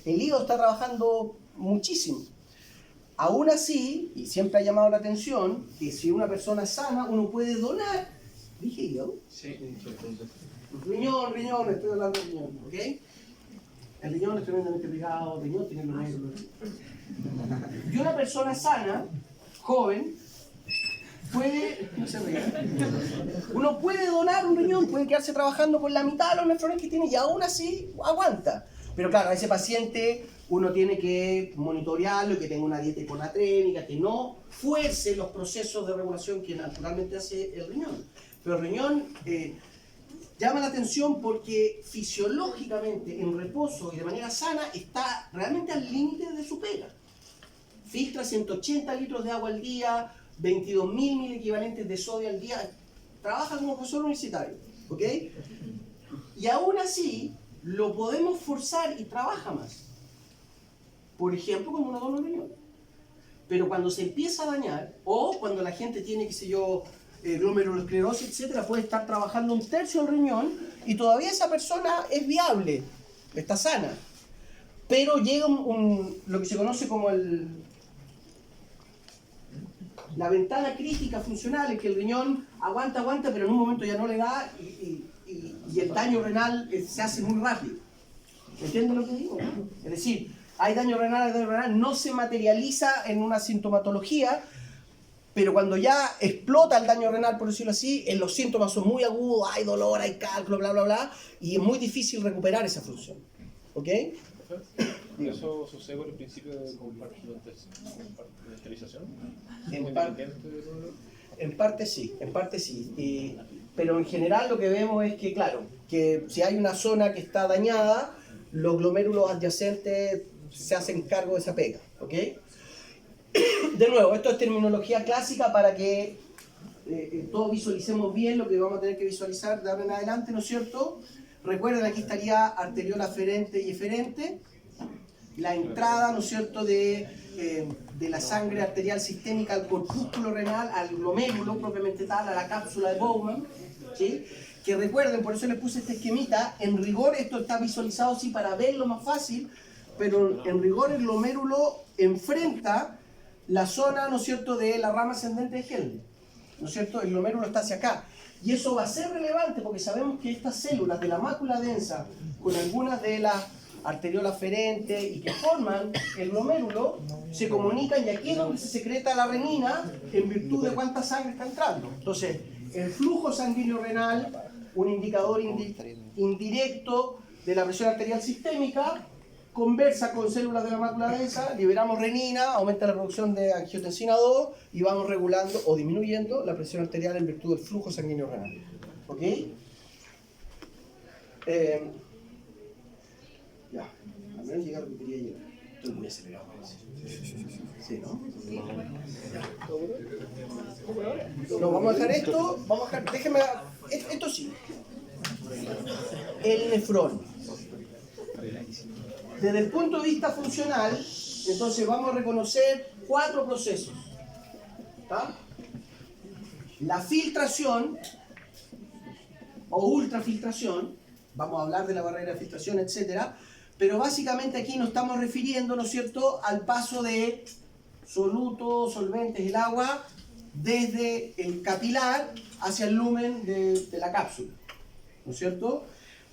El hígado está trabajando muchísimo. Aún así, y siempre ha llamado la atención, que si una persona sana, uno puede donar, ¿dije hígado? Sí. Riñón, estoy hablando de riñón, ¿ok? El riñón es tremendamente irrigado, el riñón tiene glomérulos. Y una persona sana, joven, uno puede donar un riñón, puede quedarse trabajando con la mitad de los nefrones que tiene y aún así aguanta. Pero claro, a ese paciente uno tiene que monitorearlo, que tenga una dieta hiponatrémica, que no fuerce los procesos de regulación que naturalmente hace el riñón. Pero el riñón llama la atención porque fisiológicamente, en reposo y de manera sana, está realmente al límite de su pega. Filtra 180 litros de agua al día, 22.000 mil equivalentes de sodio al día, trabaja como profesor universitario, ¿ok? Y aún así, lo podemos forzar y trabaja más. Por ejemplo, con una dona de riñón. Pero cuando se empieza a dañar, o cuando la gente tiene, qué sé yo, glomerulosclerosis, etcétera, puede estar trabajando un tercio del riñón y todavía esa persona es viable, está sana. Pero llega lo que se conoce como la ventana crítica funcional, es que el riñón aguanta, pero en un momento ya no le da y el daño renal se hace muy rápido. ¿Entienden lo que digo? Es decir, hay daño renal, no se materializa en una sintomatología, pero cuando ya explota el daño renal, por decirlo así, los síntomas son muy agudos, hay dolor, hay cálculo, bla, bla, bla, y es muy difícil recuperar esa función. ¿Ok? ¿Eso sucede por el principio de compartimentalización? En parte sí, pero en general lo que vemos es que, claro, que si hay una zona que está dañada, los glomérulos adyacentes se hacen cargo de esa pega, ¿ok? De nuevo, esto es terminología clásica para que todos visualicemos bien lo que vamos a tener que visualizar de ahora en adelante, ¿no es cierto? Recuerden, aquí estaría arteriola aferente y eferente, la entrada, ¿no es cierto?, de la sangre arterial sistémica al corpúsculo renal, al glomérulo propiamente tal, a la cápsula de Bowman, ¿sí? Que recuerden, por eso les puse este esquemita, en rigor esto está visualizado así para verlo más fácil, pero en rigor el glomérulo enfrenta la zona, ¿no es cierto?, de la rama ascendente de Henle, ¿no es cierto? El glomérulo está hacia acá. Y eso va a ser relevante porque sabemos que estas células de la mácula densa, con algunas de las arteriolas aferentes y que forman el glomérulo, se comunican y aquí es donde se secreta la renina en virtud de cuánta sangre está entrando. Entonces, el flujo sanguíneo renal, un indicador indirecto de la presión arterial sistémica, conversa con células de la mácula densa, liberamos renina, aumenta la producción de angiotensina 2 y vamos regulando o disminuyendo la presión arterial en virtud del flujo sanguíneo renal. ¿Ok? Ya, al menos llegar a lo que quería llegar. Estoy muy acelerado. Sí, ¿no? No, vamos a dejar esto, déjeme, esto sí. El nefrón. Desde el punto de vista funcional, entonces vamos a reconocer 4 procesos. ¿Tá? La filtración o ultrafiltración, vamos a hablar de la barrera de filtración, etcétera, pero básicamente aquí nos estamos refiriendo, ¿no es cierto?, al paso de solutos, solventes, el agua, desde el capilar hacia el lumen de la cápsula, ¿no es cierto?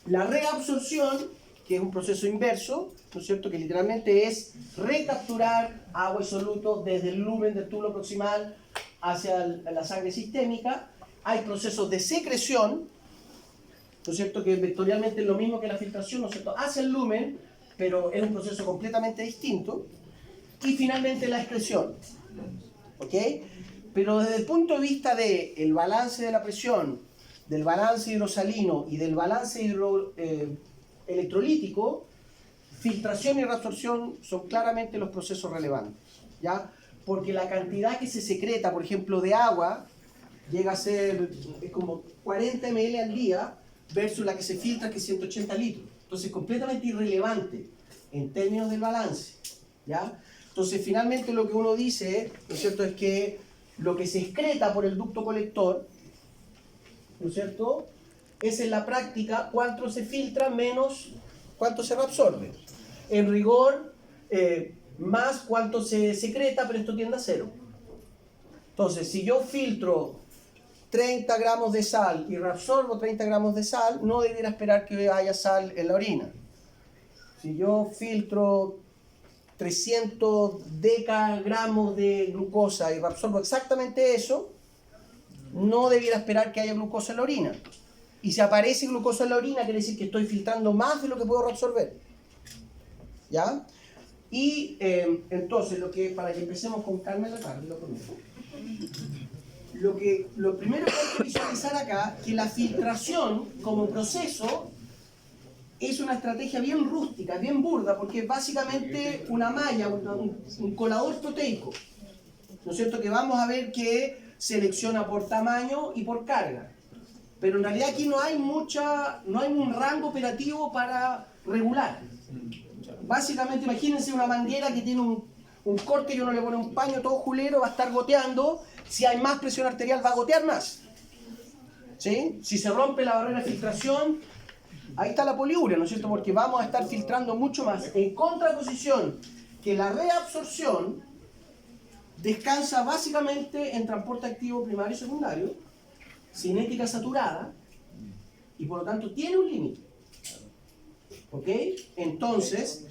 La reabsorción, que es un proceso inverso, ¿no es cierto?, que literalmente es recapturar agua y solutos desde el lumen del túbulo proximal hacia la sangre sistémica. Hay procesos de secreción, ¿no es cierto?, que vectorialmente es lo mismo que la filtración, ¿no es cierto?, hacia el lumen, pero es un proceso completamente distinto. Y finalmente la excreción, ¿ok? Pero desde el punto de vista del balance de la presión, del balance hidrosalino y del balance electrolítico, filtración y reabsorción son claramente los procesos relevantes, ¿ya? Porque la cantidad que se secreta, por ejemplo, de agua, llega a ser como 40 ml al día, versus la que se filtra, que es 180 litros. Entonces, completamente irrelevante en términos del balance, ¿ya? Entonces, finalmente lo que uno dice, ¿no es cierto?, es que lo que se excreta por el ducto colector, ¿no es cierto?, es en la práctica cuánto se filtra menos cuánto se reabsorbe. En rigor, más cuánto se secreta, pero esto tiende a cero. Entonces, si yo filtro 30 gramos de sal y reabsorbo 30 gramos de sal, no debiera esperar que haya sal en la orina. Si yo filtro 300 decagramos de glucosa y reabsorbo exactamente eso, no debiera esperar que haya glucosa en la orina. Y si aparece glucosa en la orina, quiere decir que estoy filtrando más de lo que puedo reabsorber. ¿Ya? Y entonces, para que empecemos con calma en la tarde, lo primero que hay que visualizar acá, que la filtración como proceso es una estrategia bien rústica, bien burda, porque es básicamente una malla, un colador proteico, ¿no es cierto? Que vamos a ver que selecciona por tamaño y por carga. Pero en realidad aquí no hay un rango operativo para regular. Básicamente, imagínense una manguera que tiene un corte y uno le pone un paño todo julero, va a estar goteando. Si hay más presión arterial, va a gotear más. ¿Sí? Si se rompe la barrera de filtración, ahí está la poliuria, ¿no es cierto? Porque vamos a estar filtrando mucho más. En contraposición, que la reabsorción descansa básicamente en transporte activo primario y secundario, cinética saturada, y por lo tanto tiene un límite. ¿Ok? Entonces,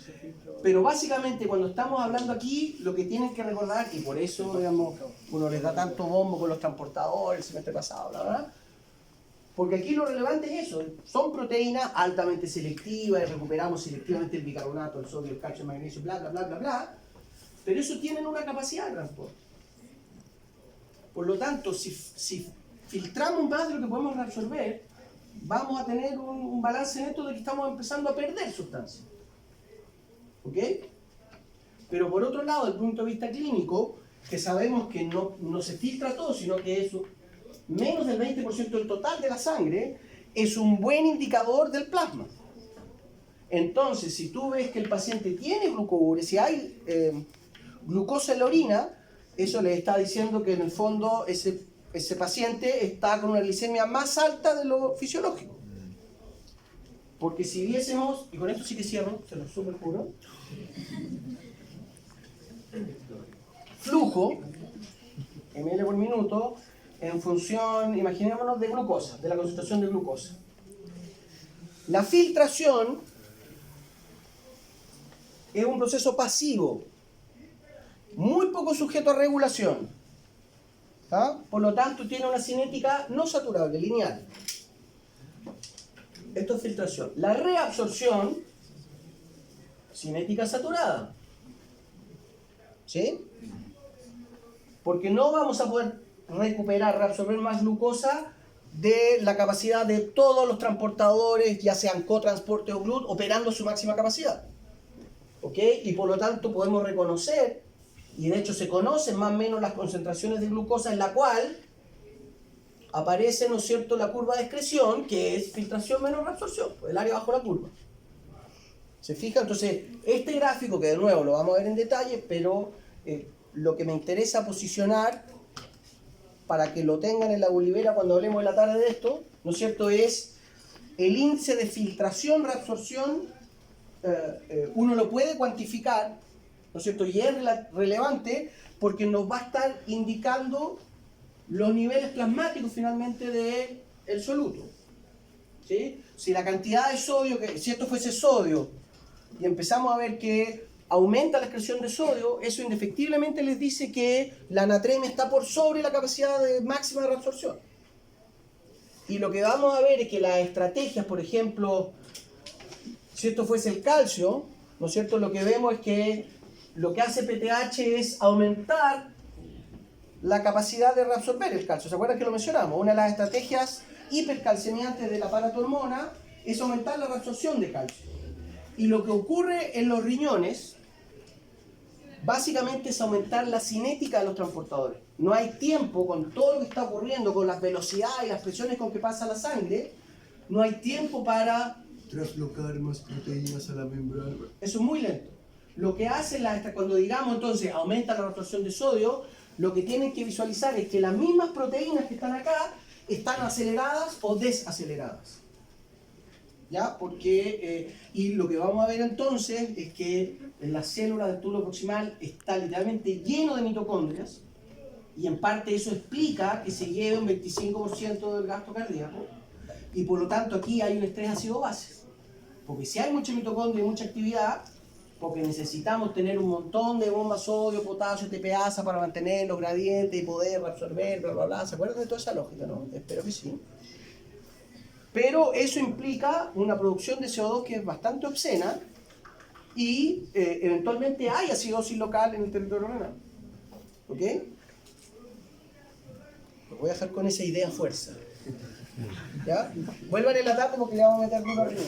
pero básicamente cuando estamos hablando aquí, lo que tienen que recordar, y por eso, digamos, uno les da tanto bombo con los transportadores el semestre pasado, bla, bla, porque aquí lo relevante es eso, son proteínas altamente selectivas, y recuperamos selectivamente el bicarbonato, el sodio, el calcio, el magnesio, bla, bla, bla, bla, bla, pero eso tienen una capacidad de transporte. Por lo tanto, si filtramos más de lo que podemos reabsorber, vamos a tener un balance neto de que estamos empezando a perder sustancia. ¿Ok? Pero por otro lado, desde el punto de vista clínico, que sabemos que no se filtra todo, sino que eso, menos del 20% del total de la sangre, es un buen indicador del plasma. Entonces, si tú ves que el paciente tiene glucouria, si hay glucosa en la orina, eso le está diciendo que en el fondo ese paciente está con una glicemia más alta de lo fisiológico. Porque si viésemos, y con esto sí que cierro, se lo súper juro, flujo, ml por minuto, en función, imaginémonos, de glucosa, de la concentración de glucosa. La filtración es un proceso pasivo, muy poco sujeto a regulación. ¿Ah? Por lo tanto, tiene una cinética no saturable, lineal. Esto es filtración. La reabsorción, cinética saturada. ¿Sí? Porque no vamos a poder reabsorber más glucosa de la capacidad de todos los transportadores, ya sean cotransporte o GLUT, operando su máxima capacidad. ¿Ok? Y por lo tanto podemos reconocer, y de hecho se conocen más o menos las concentraciones de glucosa en la cual aparece, ¿no es cierto?, la curva de excreción, que es filtración menos reabsorción, el área bajo la curva. ¿Se fija? Entonces, este gráfico, que de nuevo lo vamos a ver en detalle, pero lo que me interesa posicionar, para que lo tengan en la bolivera cuando hablemos de la tarde de esto, ¿no es cierto?, es el índice de filtración, reabsorción, uno lo puede cuantificar, ¿no es cierto?, y es relevante porque nos va a estar indicando los niveles plasmáticos finalmente del soluto. ¿Sí? Si la cantidad de sodio, si esto fuese sodio, y empezamos a ver que aumenta la excreción de sodio, eso indefectiblemente les dice que la natremia está por sobre la capacidad máxima de reabsorción. Y lo que vamos a ver es que las estrategias, por ejemplo, si esto fuese el calcio, ¿no es cierto?, lo que vemos es que lo que hace PTH es aumentar la capacidad de reabsorber el calcio. ¿Se acuerdan que lo mencionamos? Una de las estrategias hipercalcemiantes del aparato hormona es aumentar la reabsorción de calcio. Y lo que ocurre en los riñones, básicamente es aumentar la cinética de los transportadores. No hay tiempo, con todo lo que está ocurriendo, con las velocidades y las presiones con que pasa la sangre, no hay tiempo para traslocar más proteínas a la membrana. Eso es muy lento. Lo que hace cuando digamos entonces aumenta la reabsorción de sodio, lo que tienen que visualizar es que las mismas proteínas que están acá están aceleradas o desaceleradas. ¿Ya? Porque, y lo que vamos a ver entonces es que en la célula del túbulo proximal está literalmente lleno de mitocondrias, y en parte eso explica que se lleve un 25% del gasto cardíaco, y por lo tanto aquí hay un estrés ácido-base. Porque si hay mucha mitocondria y mucha actividad, porque necesitamos tener un montón de bombas sodio, potasio, TPasa para mantener los gradientes y poder reabsorber, bla, bla, bla. ¿Se acuerdan de toda esa lógica, no? Espero que sí. Pero eso implica una producción de CO2 que es bastante obscena, y eventualmente hay acidosis local en el territorio renal. ¿Ok? Lo voy a dejar con esa idea a fuerza. ¿Ya? Vuelvan en la tarde porque le vamos a meter duro arriba.